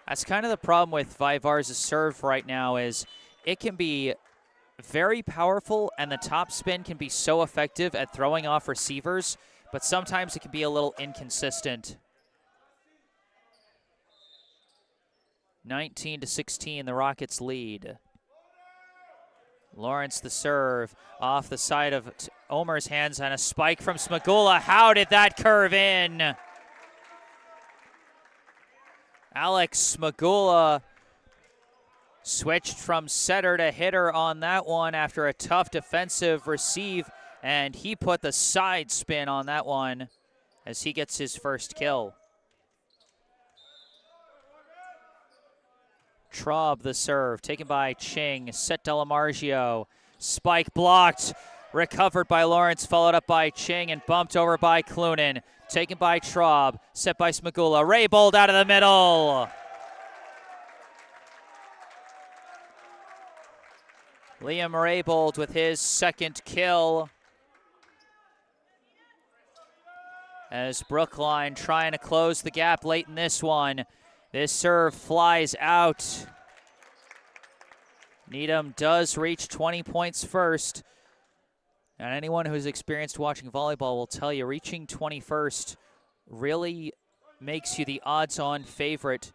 A: That's kind of the problem with Vivars' serve right now, is it can be very powerful and the top spin can be so effective at throwing off receivers, but sometimes it can be a little inconsistent. 19-16, the Rockets lead. Lawrence the serve off the side of Omer's hands and a spike from Smagula. How did that curve in? Alex Smagula switched from setter to hitter on that one after a tough defensive receive, and he put the side spin on that one as he gets his 1st kill. Traub the serve, taken by Ching, set Delamarcio, spike blocked, recovered by Lawrence, followed up by Ching and bumped over by Clunan, taken by Traub, set by Smagula, Raybold out of the middle. Liam Raybold with his second kill. As Brookline trying to close the gap late in this one. This serve flies out. Needham does reach 20 points first. And anyone who's experienced watching volleyball will tell you reaching 21st really makes you the odds-on favorite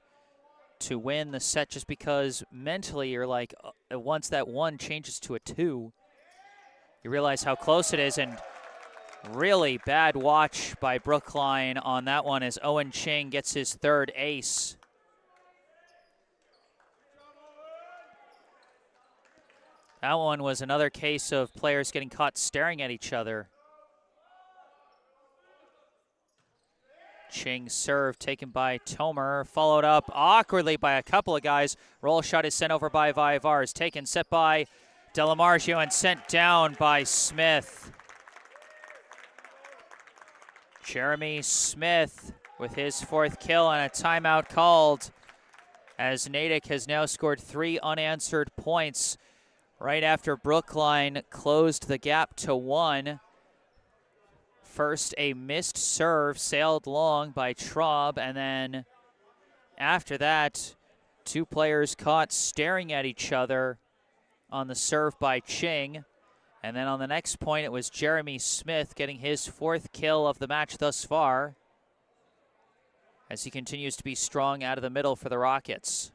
A: to win the set, just because mentally you're like, once that 1 changes to a 2, you realize how close it is. And really bad watch by Brookline on that one as Owen Ching gets his 3rd ace. That one was another case of players getting caught staring at each other. Ching's serve taken by Tomer, followed up awkwardly by a couple of guys. Roll shot is sent over by Vaivars, taken, set by Delamargio, and sent down by Smith. Jeremy Smith with his 4th kill and a timeout called, as Natick has now scored 3 unanswered points right after Brookline closed the gap to 1. First, a missed serve sailed long by Traub, and then after that, 2 players caught staring at each other on the serve by Ching. And then on the next point, it was Jeremy Smith getting his 4th kill of the match thus far, as he continues to be strong out of the middle for the Rockets.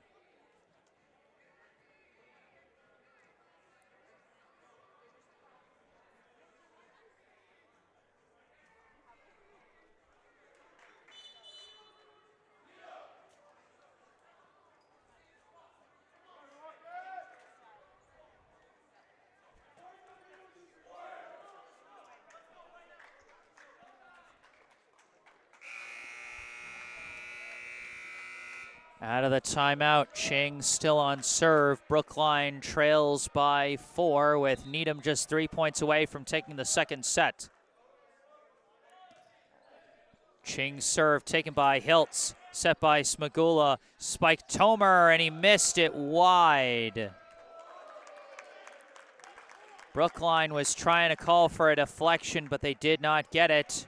A: Out of the timeout, Ching still on serve. Brookline trails by 4, with Needham just 3 points away from taking the 2nd set. Ching's serve taken by Hiltz, set by Smagula, spiked Tomer, and he missed it wide. Brookline was trying to call for a deflection, but they did not get it.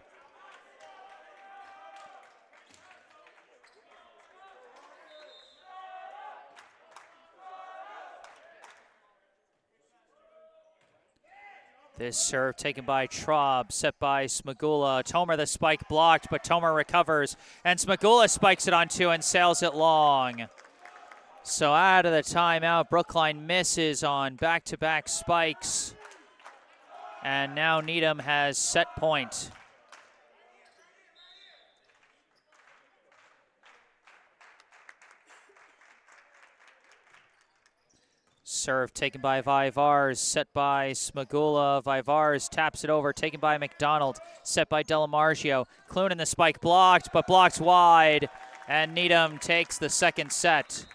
A: This serve taken by Traub, set by Smagula. Tomer, the spike blocked, but Tomer recovers, and Smagula spikes it on 2 and sails it long. So out of the timeout, Brookline misses on back-to-back spikes, and now Needham has set point. Serve taken by Vaivars, set by Smagula. Vaivars taps it over, taken by McDonald, set by Delamargio. Clune in the spike blocked, but blocked wide, and Needham takes the 2nd set.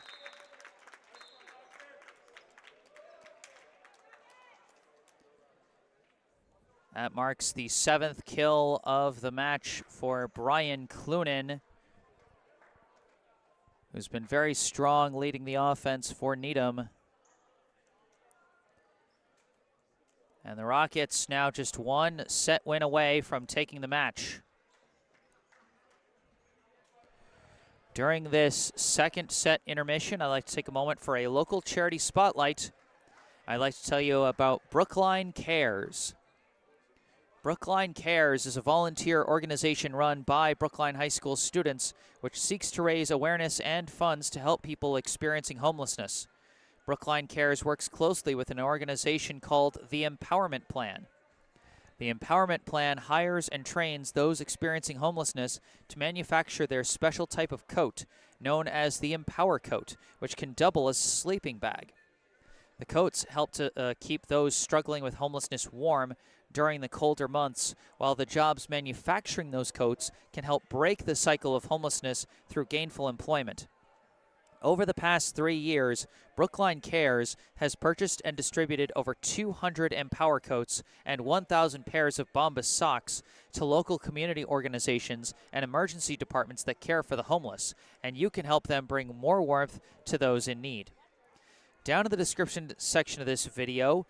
A: That marks the 7th kill of the match for Brian Clunan, who's been very strong leading the offense for Needham. And the Rockets now just 1 set win away from taking the match. During this 2nd set intermission, I'd like to take a moment for a local charity spotlight. I'd like to tell you about Brookline Cares. Brookline Cares is a volunteer organization run by Brookline High School students, which seeks to raise awareness and funds to help people experiencing homelessness. Brookline Cares works closely with an organization called the Empowerment Plan. The Empowerment Plan hires and trains those experiencing homelessness to manufacture their special type of coat, known as the Empower Coat, which can double as a sleeping bag. The coats help to keep those struggling with homelessness warm during the colder months, while the jobs manufacturing those coats can help break the cycle of homelessness through gainful employment. Over the past 3 years, Brookline Cares has purchased and distributed over 200 Empower Coats and 1,000 pairs of Bombas socks to local community organizations and emergency departments that care for the homeless, and you can help them bring more warmth to those in need. Down in the description section of this video,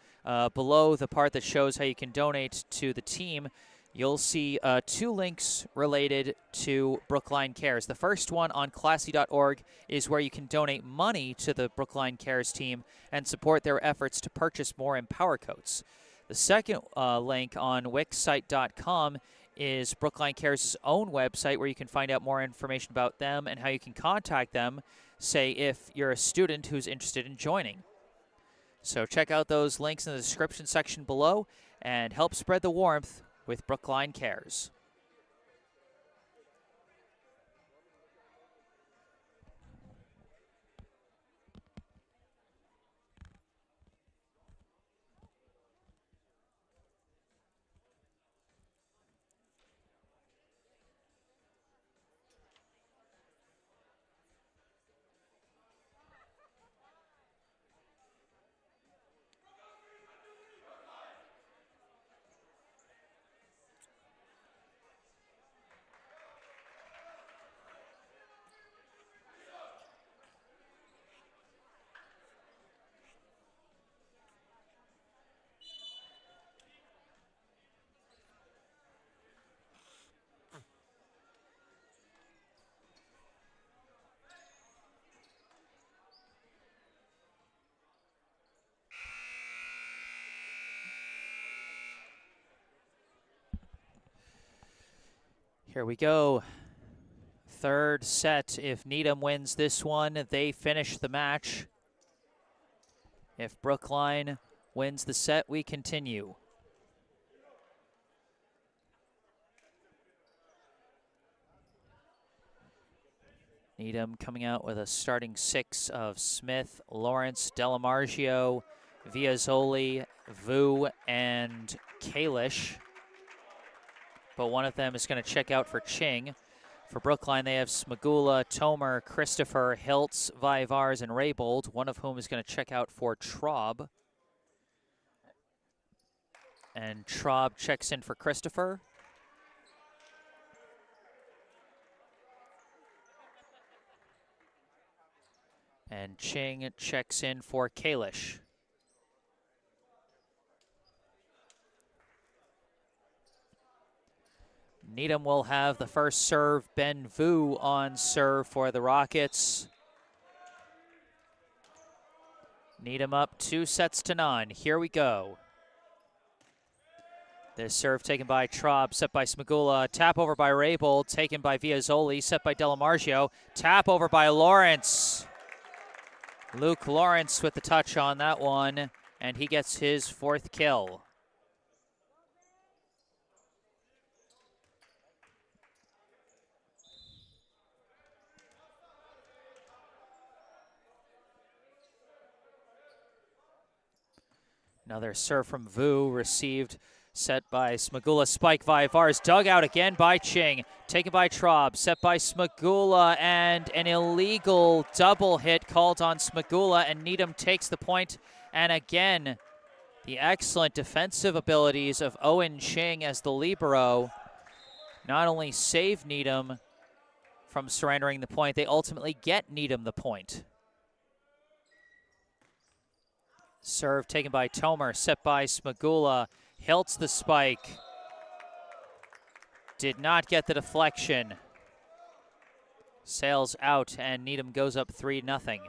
A: below the part that shows how you can donate to the team, you'll see 2 links related to Brookline Cares. The first one on classy.org is where you can donate money to the Brookline Cares team and support their efforts to purchase more Empower coats. The second link on wixsite.com is Brookline Cares' own website where you can find out more information about them and how you can contact them, say if you're a student who's interested in joining. So check out those links in the description section below and help spread the warmth with Brookline Cares. Here we go. Third set. If Needham wins this one, they finish the match. If Brookline wins the set, we continue. Needham coming out with a starting 6 of Smith, Lawrence, Delamargio, Viazzoli, Vu, and Kalish. But one of them is going to check out for Ching. For Brookline, they have Smagula, Tomer, Christopher, Hiltz, Vivars, and Raybold, one of whom is going to check out for Traub. And Traub checks in for Christopher. And Ching checks in for Kalish. Needham will have the first serve. Ben Vu on serve for the Rockets. Needham up 2-0. Here we go. This serve taken by Traub, set by Smagula. Tap over by Raybold, taken by Viazzoli, set by Delamargio. Tap over by Lawrence. Luke Lawrence with the touch on that one, and he gets his 4th kill. Another serve from Vu, received, set by Smagula. Spike Vivars, dug out again by Ching. Taken by Traub, set by Smagula, and an illegal double hit called on Smagula, and Needham takes the point. And again, the excellent defensive abilities of Owen Ching as the libero not only save Needham from surrendering the point, they ultimately get Needham the point. Serve taken by Tomer, set by Smagula. Hiltz the spike. Did not get the deflection. Sails out, and Needham goes up 3-0.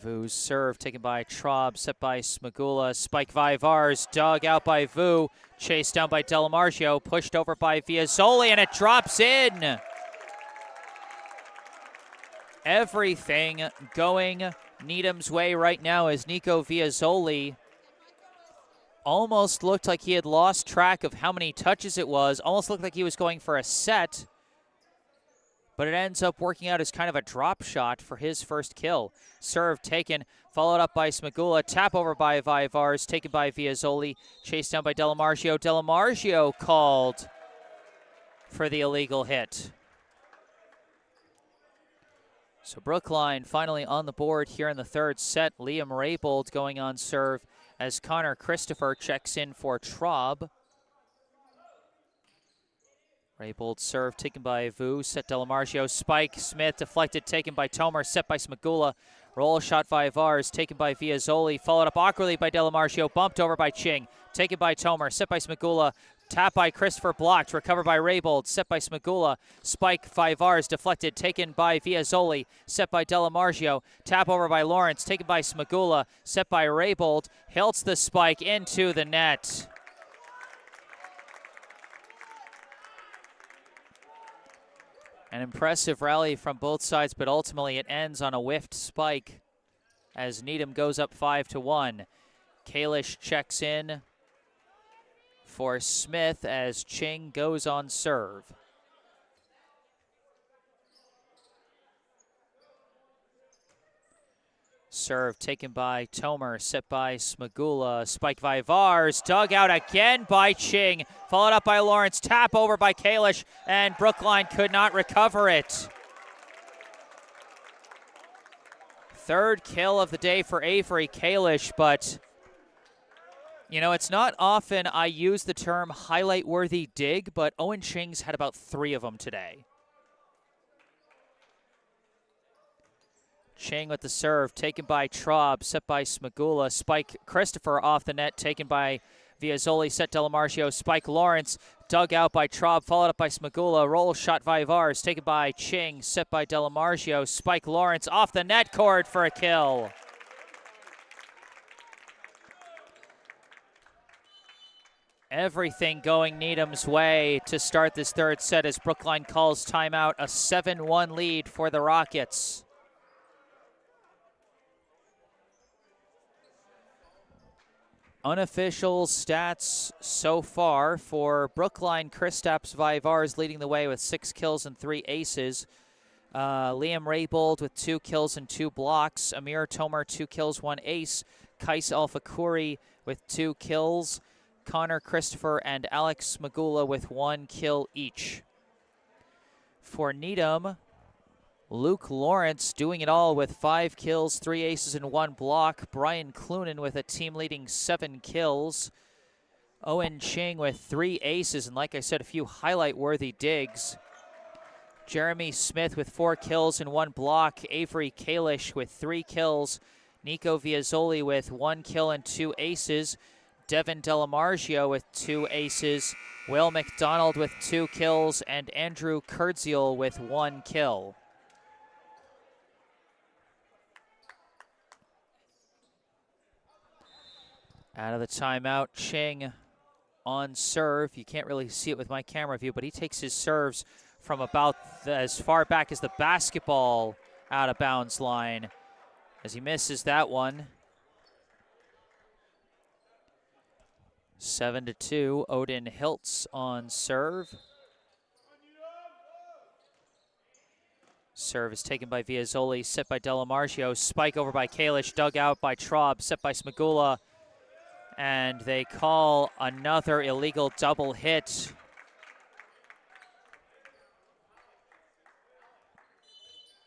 A: Vu's serve taken by Traub, set by Smagula. Spike Vivars, dug out by Vu. Chased down by Delamargio, pushed over by Viazzoli, and it drops in. Everything going Needham's way right now as Nico Viazzoli almost looked like he had lost track of how many touches it was. Almost looked like he was going for a set. But it ends up working out as kind of a drop shot for his first kill. Serve taken, followed up by Smagula. Tap over by Vivars, taken by Viazzoli. Chased down by Delamargio. Delamargio called for the illegal hit. So Brookline finally on the board here in the third set. Liam Raybold going on serve as Connor Christopher checks in for Traub. Raybold serve taken by Vu, set Delamargio, spike, Smith deflected, taken by Tomer, set by Smagula. Roll shot by Vars, taken by Viazzoli, followed up awkwardly by Delamargio, bumped over by Ching, taken by Tomer, set by Smagula, tap by Christopher, blocked, recovered by Raybold, set by Smagula, spike by Vars, deflected, taken by Viazzoli, set by Delamargio, tap over by Lawrence, taken by Smagula, set by Raybold, hilts the spike into the net. An impressive rally from both sides, but ultimately it ends on a whiffed spike as Needham goes up 5-1. Kalish checks in for Smith as Ching goes on serve. Serve taken by Tomer, set by Smagula, spike by Vars, dug out again by Ching, followed up by Lawrence, tap over by Kalish, and Brookline could not recover it. Third kill of the day for Avery Kalish, but you know, it's not often I use the term highlight-worthy dig, but Owen Ching's had about 3 of them today. Ching with the serve, taken by Traub, set by Smagula, spike Christopher off the net, taken by Viazzoli, set Delamargio, spike Lawrence, dug out by Traub, followed up by Smagula, roll shot by Vars, taken by Ching, set by Delamargio, spike Lawrence off the net cord for a kill. Everything going Needham's way to start this third set as Brookline calls timeout, a 7-1 lead for the Rockets. Unofficial stats so far for Brookline: Kristaps Vivars leading the way with 6 kills and 3 aces. Liam Raybold with 2 kills and 2 blocks. Amir Tomer, 2 kills, 1 ace. Kais Alfakuri with 2 kills. Connor Christopher and Alex Smagula with 1 kill each. For Needham, Luke Lawrence doing it all with 5 kills, 3 aces, and 1 block. Brian Clunan with a team-leading 7 kills. Owen Ching with 3 aces, and like I said, a few highlight-worthy digs. Jeremy Smith with 4 kills and 1 block. Avery Kalish with 3 kills. Nico Viazzoli with 1 kill and 2 aces. Devin Delamargio with 2 aces. Will McDonald with 2 kills, and Andrew Kurdziel with 1 kill. Out of the timeout, Ching on serve. You can't really see it with my camera view, but he takes his serves from about as far back as the basketball out of bounds line as he misses that one. 7-2, Odin Hiltz on serve. Serve is taken by Viazzoli, set by Delamargio, spike over by Kalish, dug out by Traub, set by Smagula. And they call another illegal double hit.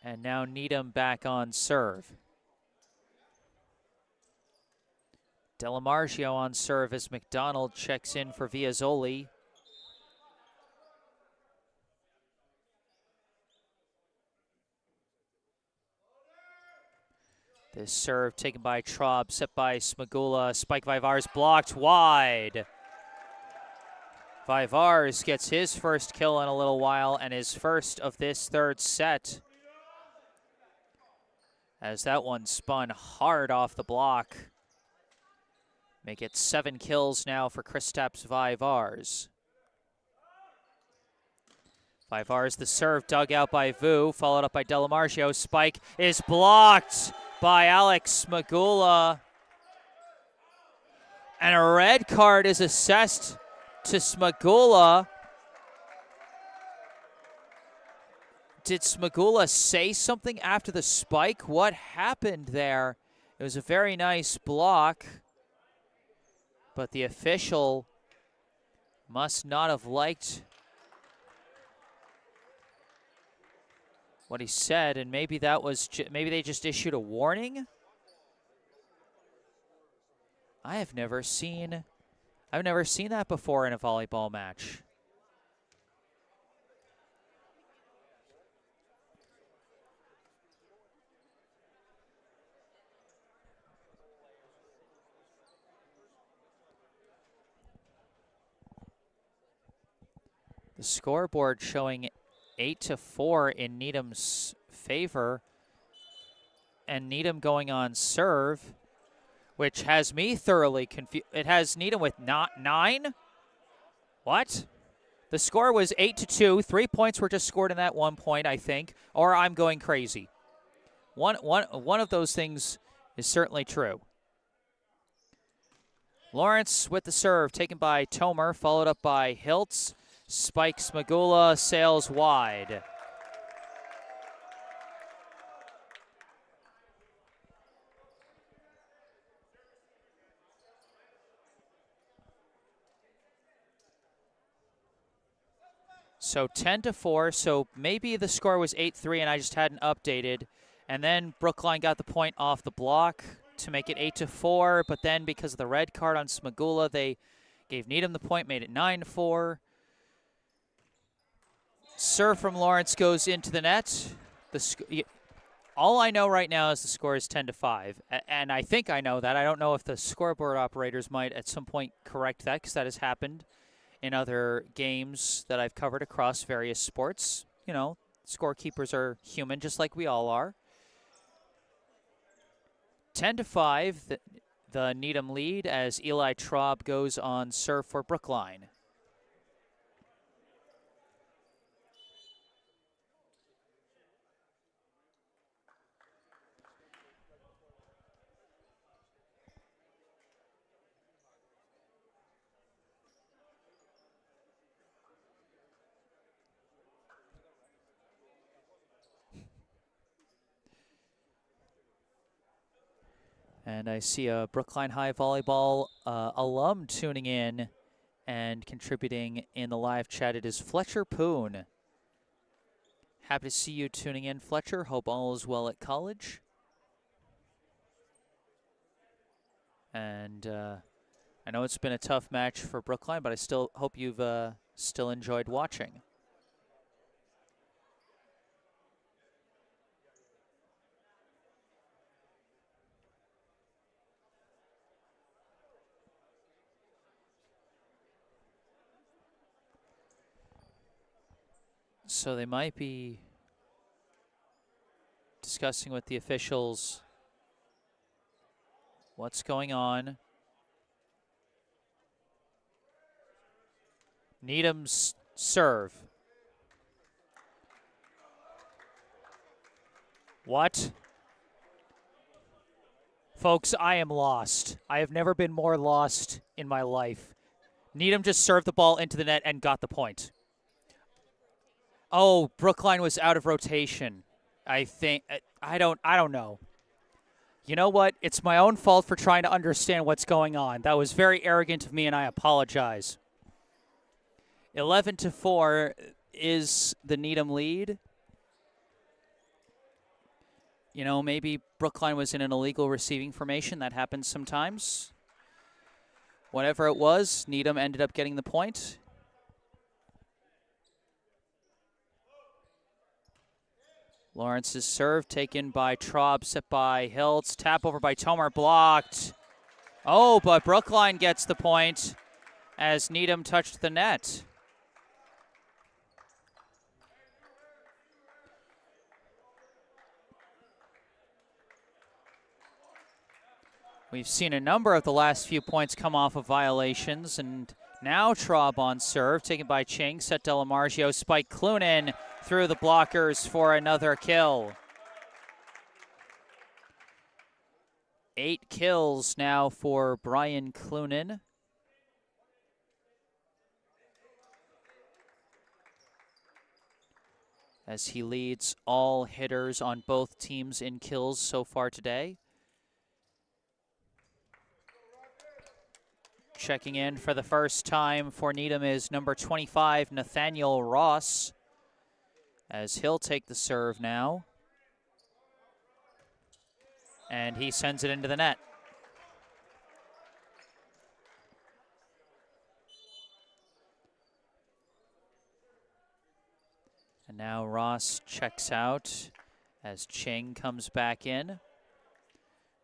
A: And now Needham back on serve. Delamargio on serve as McDonald checks in for Viazzoli. This serve taken by Traub, set by Smagula, spike Vivars blocked wide. Vivars gets his first kill in a little while and his first of this third set. As that one spun hard off the block. Make it 7 kills now for Kristaps Vivars. Vivars the serve dug out by Vu, followed up by Delamargio. Spike is blocked by Alex Smagula. And a red card is assessed to Smagula. Did Smagula say something after the spike? What happened there? It was a very nice block, but the official must not have liked what he said, and maybe that was maybe they just issued a warning. I've never seen that before in a volleyball match. The scoreboard showing 8-4 in Needham's favor, and Needham going on serve, which has me thoroughly confused. It has Needham with 9? What? The score was 8-2. 3 points were just scored in that 1 point, I think, or I'm going crazy. One of those things is certainly true. Lawrence with the serve, taken by Tomer, followed up by Hiltz. Spikes Magula, sails wide. So 10-4, so maybe the score was 8-3 and I just hadn't updated. And then Brookline got the point off the block to make it 8-4, but then because of the red card on Smagula, they gave Needham the point, made it 9-4. Serve from Lawrence goes into the net. All I know right now is the score is 10-5, and I think I know that. I don't know if the scoreboard operators might at some point correct that, because that has happened in other games that I've covered across various sports. You know, scorekeepers are human, just like we all are. 10-5, the Needham lead as Eli Traub goes on serve for Brookline. And I see a Brookline High Volleyball alum tuning in and contributing in the live chat. It is Fletcher Poon. Happy to see you tuning in, Fletcher. Hope all is well at college. And I know it's been a tough match for Brookline, but I still hope you've still enjoyed watching. So they might be discussing with the officials what's going on. Needham's serve. What? Folks, I am lost. I have never been more lost in my life. Needham just served the ball into the net and got the point. Oh, Brookline was out of rotation. I think I don't know. You know what? It's my own fault for trying to understand what's going on. That was very arrogant of me, and I apologize. 11-4 is the Needham lead. You know, maybe Brookline was in an illegal receiving formation. That happens sometimes. Whatever it was, Needham ended up getting the point. Lawrence's serve taken by Traub, set by Hiltz. Tap over by Tomer, blocked. Oh, but Brookline gets the point as Needham touched the net. We've seen a number of the last few points come off of violations, and now Traub on serve, taken by Ching, set Delamargio, spike Clunin through the blockers for another kill. 8 kills now for Brian Clunin. As he leads all hitters on both teams in kills so far today. Checking in for the first time for Needham is number 25, Nathaniel Ross, as he'll take the serve now. And he sends it into the net. Now Ross checks out as Ching comes back in.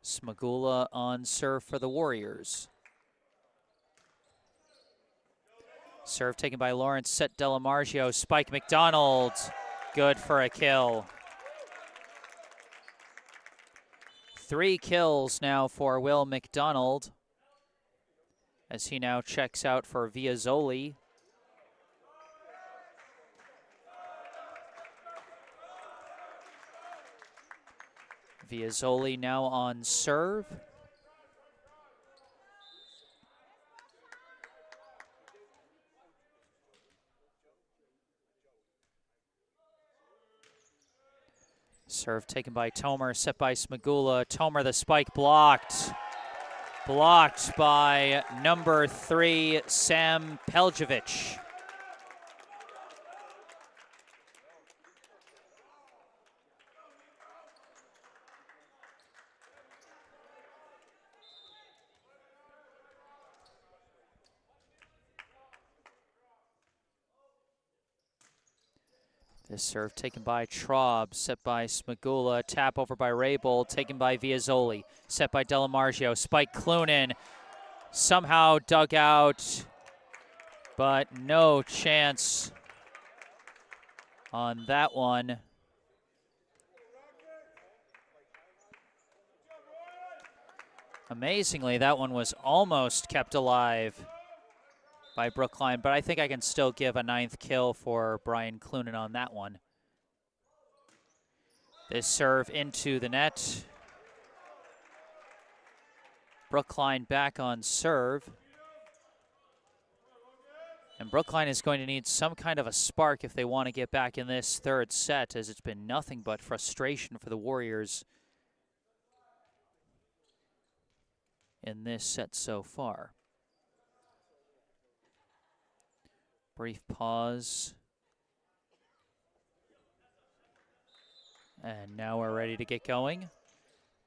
A: Smagula on serve for the Warriors. Serve taken by Lawrence, set Delamargio, spike McDonald, good for a kill. 3 kills now for Will McDonald as he now checks out for Viazzoli. Viazzoli now on serve. Serve taken by Tomer, set by Smagula. Tomer, the spike blocked. Blocked by number 3, Sam Peljevic. This serve taken by Traub, set by Smagula, tap over by Rabel, taken by Viazzoli, set by Delamargio, spike Clunin, somehow dug out, but no chance on that one. Amazingly, that one was almost kept alive by Brookline, but I think I can still give a 9th kill for Brian Clunin on that one. This serve into the net. Brookline back on serve. And Brookline is going to need some kind of a spark if they want to get back in this 3rd set, as it's been nothing but frustration for the Warriors in this set so far. Brief pause. And now we're ready to get going.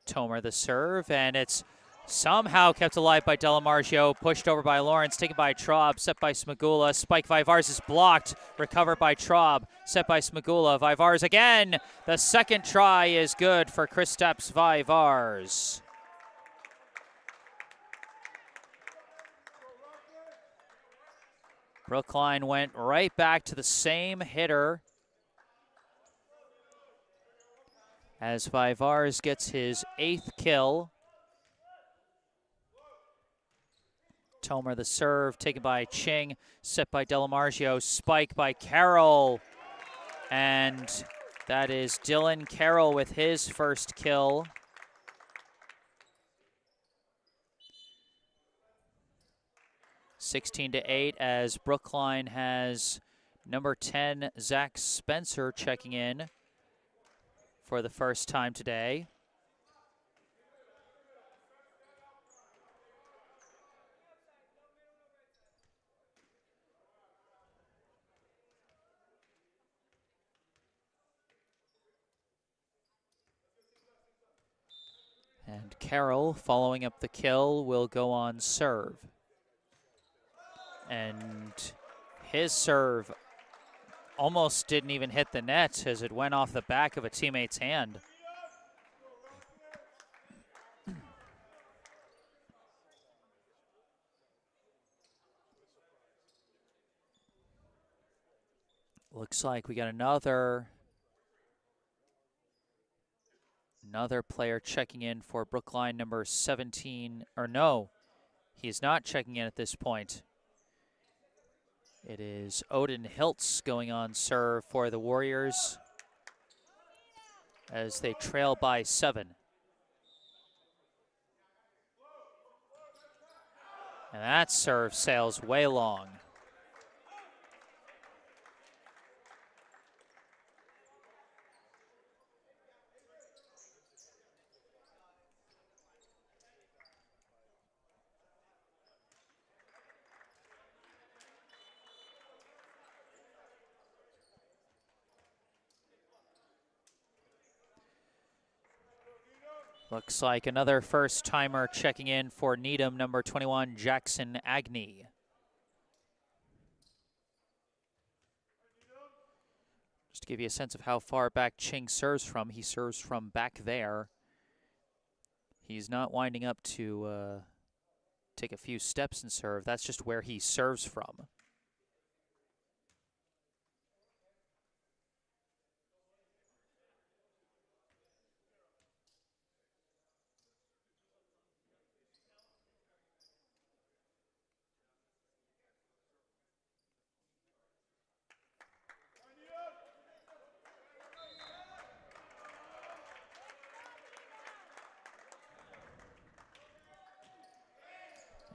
A: Tomer the serve, and it's somehow kept alive by Delamargio, pushed over by Lawrence, taken by Traub, set by Smagula. Spike Vivars is blocked, recovered by Traub, set by Smagula. Vivars again. The 2nd try is good for Kristaps Vivars. Brookline went right back to the same hitter as Vivars gets his 8th kill. Tomer the serve, taken by Ching, set by Delamargio, spike by Carroll. And that is Dylan Carroll with his 1st kill. (16-8) as Brookline has number 10, Zach Spencer, checking in for the first time today. And Carroll, following up the kill, will go on serve. And his serve almost didn't even hit the net as it went off the back of a teammate's hand. Looks like we got another player checking in for Brookline, number 17, or no, he's not checking in at this point. It is Odin Hiltz going on serve for the Warriors as they trail by 7. And that serve sails way long. Looks like another first-timer checking in for Needham, number 21, Jackson Agnew. Just to give you a sense of how far back Ching serves from, he serves from back there. He's not winding up to take a few steps and serve. That's just where he serves from.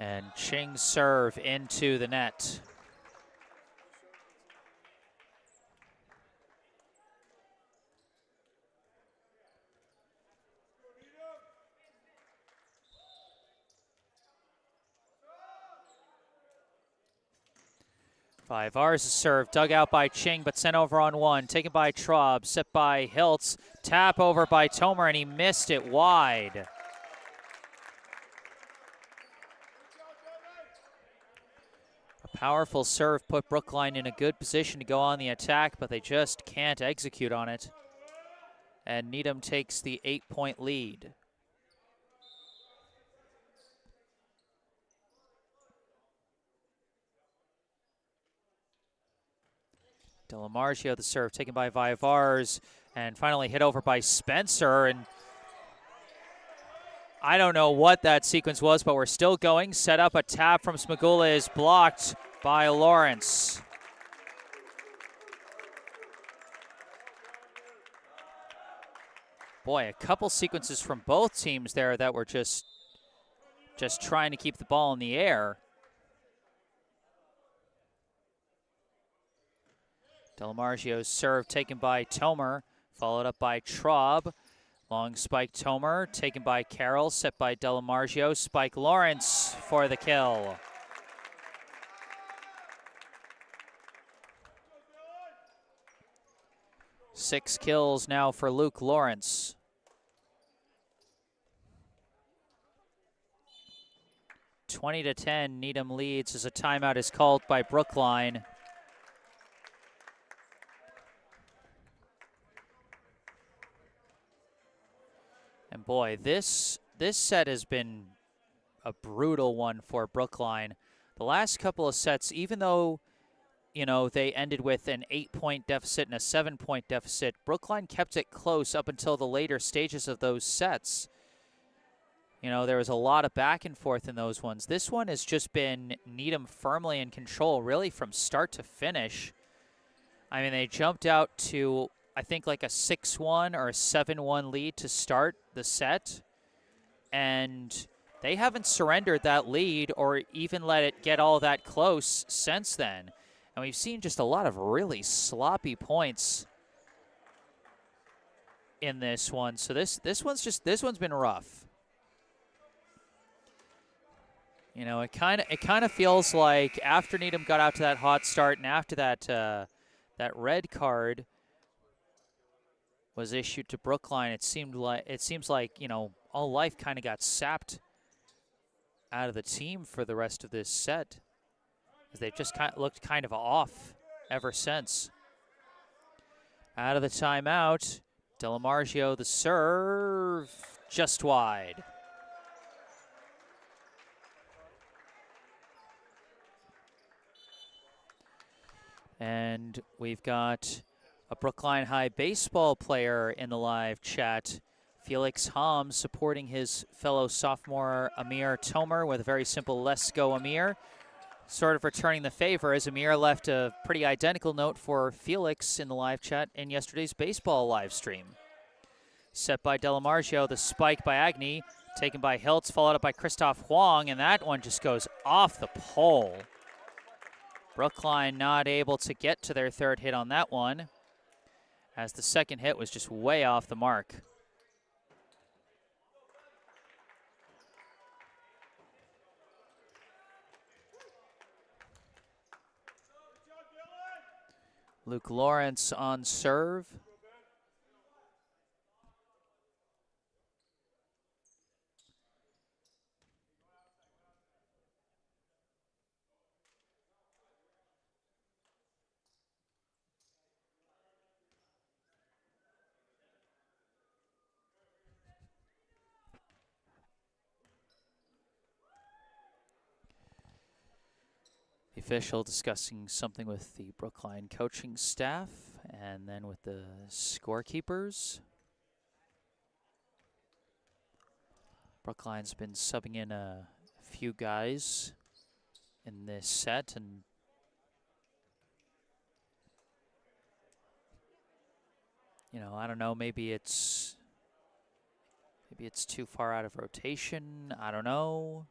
A: And Ching's serve into the net. Vaivar's serve, dug out by Ching, but sent over on one. Taken by Traub, set by Hiltz. Tap over by Tomer, and he missed it wide. A powerful serve put Brookline in a good position to go on the attack, but they just can't execute on it. And Needham takes the 8-point lead. Delamargio, the serve taken by Vaivars, and finally hit over by Spencer. And I don't know what that sequence was, but we're still going. Set up, a tap from Smagula is blocked by Lawrence. Boy, a couple sequences from both teams there that were just trying to keep the ball in the air. Delamargio's serve taken by Tomer, followed up by Traub. Long spike Tomer, taken by Carroll, set by Delamargio. Spike Lawrence for the kill. Six kills now for Luke Lawrence. (20-10), Needham leads as a timeout is called by Brookline. And boy, this set has been a brutal one for Brookline. The last couple of sets, even though, you know, they ended with an 8-point deficit and a 7-point deficit, Brookline kept it close up until the later stages of those sets. You know, there was a lot of back and forth in those ones. This one has just been Needham firmly in control, really from start to finish. I mean, they jumped out to, I think, like a 6-1 or a 7-1 lead to start the set, and they haven't surrendered that lead or even let it get all that close since then. And we've seen just a lot of really sloppy points in this one. So this one's been rough. You know, it kind of feels like after Needham got out to that hot start and after that that red card was issued to Brookline, it seems like, you know, all life kind of got sapped out of the team for the rest of this set, as they've just looked kind of off ever since. Out of the timeout, Delamargio the serve, just wide. And we've got a Brookline High baseball player in the live chat, Felix Hom, supporting his fellow sophomore Amir Tomer with a very simple "Let's go, Amir." Sort of returning the favor, as Amir left a pretty identical note for Felix in the live chat in yesterday's baseball live stream. Set by Delamargio, the spike by Agni, taken by Hiltz, followed up by Christoph Huang, and that one just goes off the pole. Brookline not able to get to their third hit on that one, as the second hit was just way off the mark. Luke Lawrence on serve. The official discussing something with the Brookline coaching staff and then with the scorekeepers. Brookline's been subbing in a few guys in this set, and you know, I don't know, maybe it's too far out of rotation. I don't know.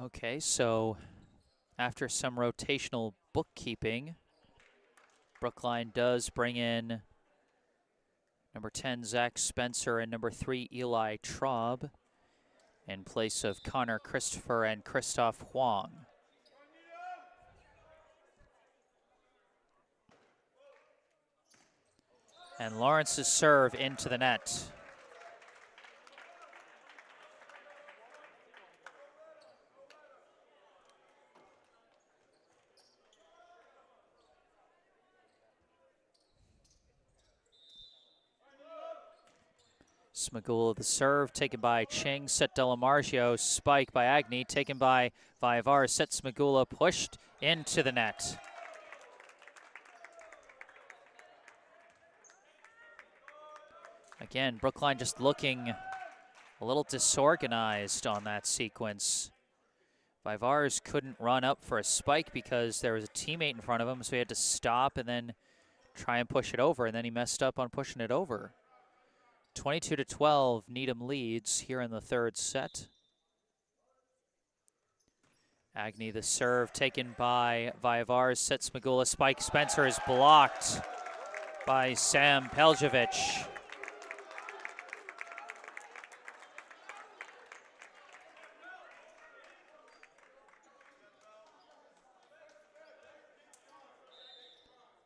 A: Okay, so after some rotational bookkeeping, Brookline does bring in number 10, Zach Spencer, and number 3, Eli Traub, in place of Connor Christopher and Christoph Huang. And Lawrence's serve into the net. Smagula the serve, taken by Ching, set Delamargio, spike by Agni, taken by Vivar, set Smagula, pushed into the net. Again, Brookline just looking a little disorganized on that sequence. Vivars couldn't run up for a spike because there was a teammate in front of him, so he had to stop and then try and push it over, and then he messed up on pushing it over. 22-12, Needham leads here in the third set. Agni the serve, taken by Vivars, sets Smagula, spike. Spencer is blocked by Sam Peljevic.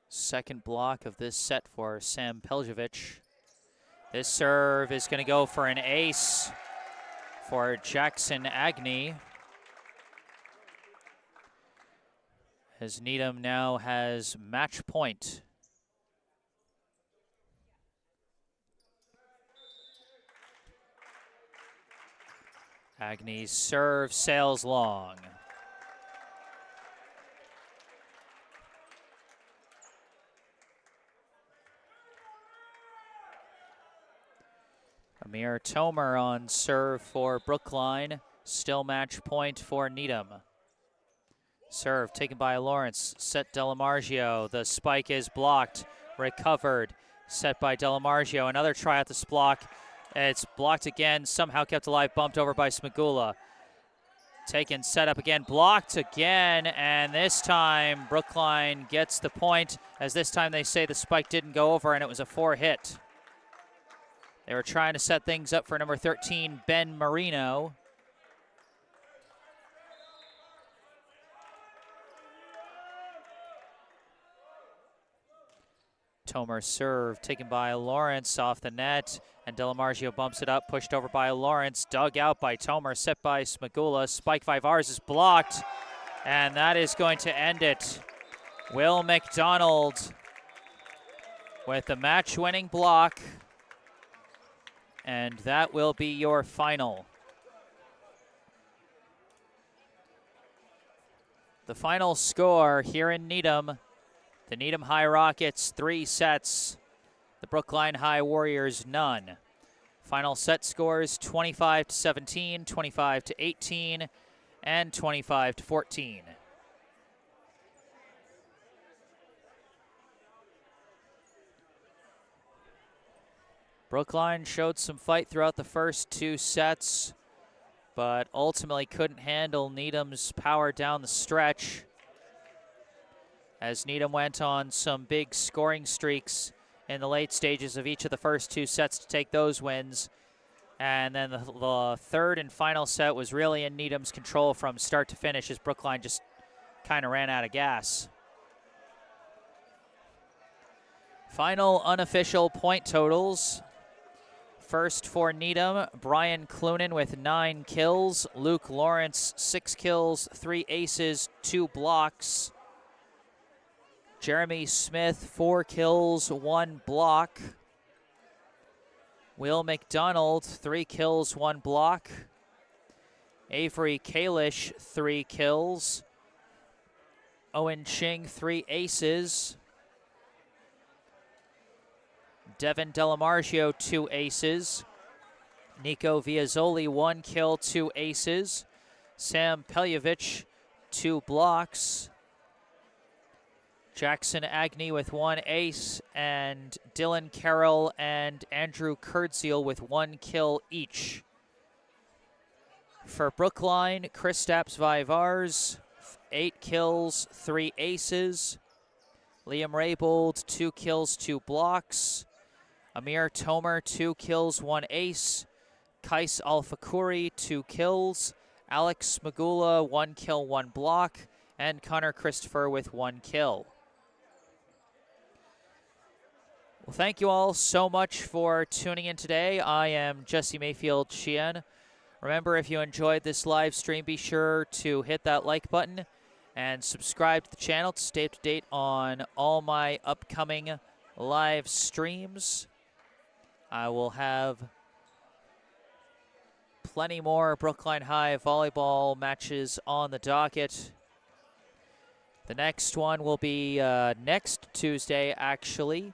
A: Second block of this set for Sam Peljevic. This serve is going to go for an ace for Jackson Agni, as Needham now has match point. Agni's serve sails long. Amir Tomer on serve for Brookline. Still match point for Needham. Serve taken by Lawrence. Set Delamargio. The spike is blocked. Recovered. Set by Delamargio. Another try at this block. It's blocked again. Somehow kept alive. Bumped over by Smagula. Taken, set up again. Blocked again. And this time Brookline gets the point, as this time they say the spike didn't go over and it was a 4-hit. They were trying to set things up for number 13, Ben Marino. Tomer serve taken by Lawrence off the net, and Delamargio bumps it up, pushed over by Lawrence, dug out by Tomer, set by Smagula. Spike Vivars is blocked, and that is going to end it. Will McDonald with the match-winning block. And that will be your final. The final score here in Needham, the Needham High Rockets 3 sets, the Brookline High Warriors none. Final set scores 25-17, 25-18, and 25-14. Brookline showed some fight throughout the first 2 sets, but ultimately couldn't handle Needham's power down the stretch, as Needham went on some big scoring streaks in the late stages of each of the first 2 sets to take those wins. And then the third and final set was really in Needham's control from start to finish, as Brookline just kind of ran out of gas. Final unofficial point totals. First for Needham, Brian Clunan with 9 kills, Luke Lawrence 6 kills, 3 aces, 2 blocks. Jeremy Smith 4 kills, 1 block. Will McDonald 3 kills, 1 block. Avery Kalish 3 kills. Owen Ching 3 aces. Devin Delamargio 2 aces. Nico Viazzoli 1 kill, 2 aces. Sam Peljevich 2 blocks. Jackson Agnew with 1 ace, and Dylan Carroll and Andrew Kurdziel with 1 kill each. For Brookline, Kristaps Vivars, 8 kills, 3 aces. Liam Raybold, 2 kills, 2 blocks. Amir Tomer, 2 kills, 1 ace. Kais Alfakuri, 2 kills. Alex Magula, 1 kill, 1 block. And Connor Christopher with 1 kill. Well, thank you all so much for tuning in today. I am Jesse Mayfield-Sheehan. Remember, if you enjoyed this live stream, be sure to hit that like button and subscribe to the channel to stay up to date on all my upcoming live streams. I will have plenty more Brookline High volleyball matches on the docket. The next one will be next Tuesday, actually,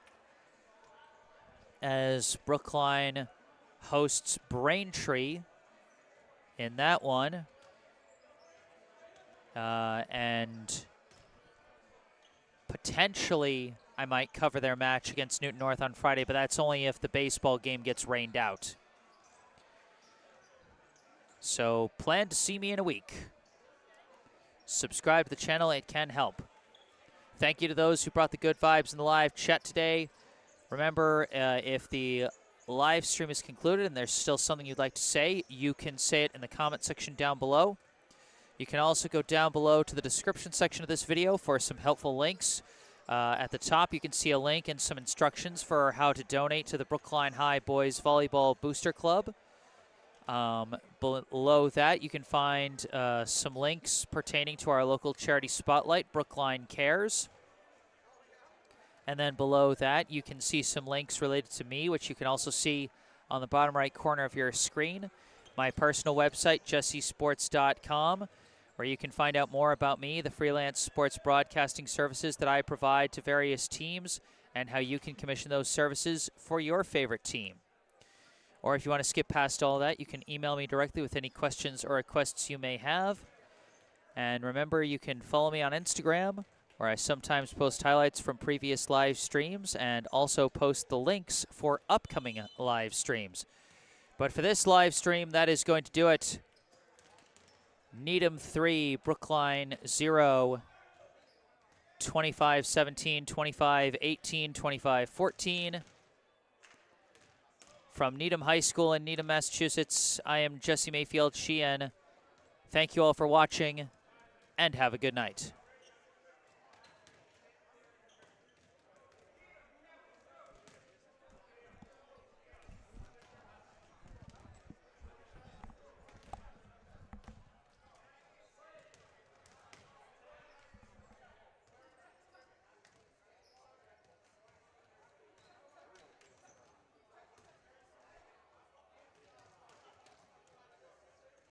A: as Brookline hosts Braintree in that one. And potentially I might cover their match against Newton North on Friday, but that's only if the baseball game gets rained out. So plan to see me in a week. Subscribe to the channel, it can help. Thank you to those who brought the good vibes in the live chat today. Remember, if the live stream is concluded and there's still something you'd like to say, you can say it in the comment section down below. You can also go down below to the description section of this video for some helpful links. At the top, you can see a link and some instructions for how to donate to the Brookline High Boys Volleyball Booster Club. Below that, you can find some links pertaining to our local charity spotlight, Brookline Cares. And then below that, you can see some links related to me, which you can also see on the bottom right corner of your screen. My personal website, jessesports.com, where you can find out more about me, the freelance sports broadcasting services that I provide to various teams, and how you can commission those services for your favorite team. Or if you want to skip past all that, you can email me directly with any questions or requests you may have. And remember, you can follow me on Instagram, where I sometimes post highlights from previous live streams and also post the links for upcoming live streams. But for this live stream, that is going to do it. Needham 3, Brookline 0, 25-17, 25-18, 25-14. From Needham High School in Needham, Massachusetts, I am Jesse Mayfield-Sheehan. Thank you all for watching, and have a good night.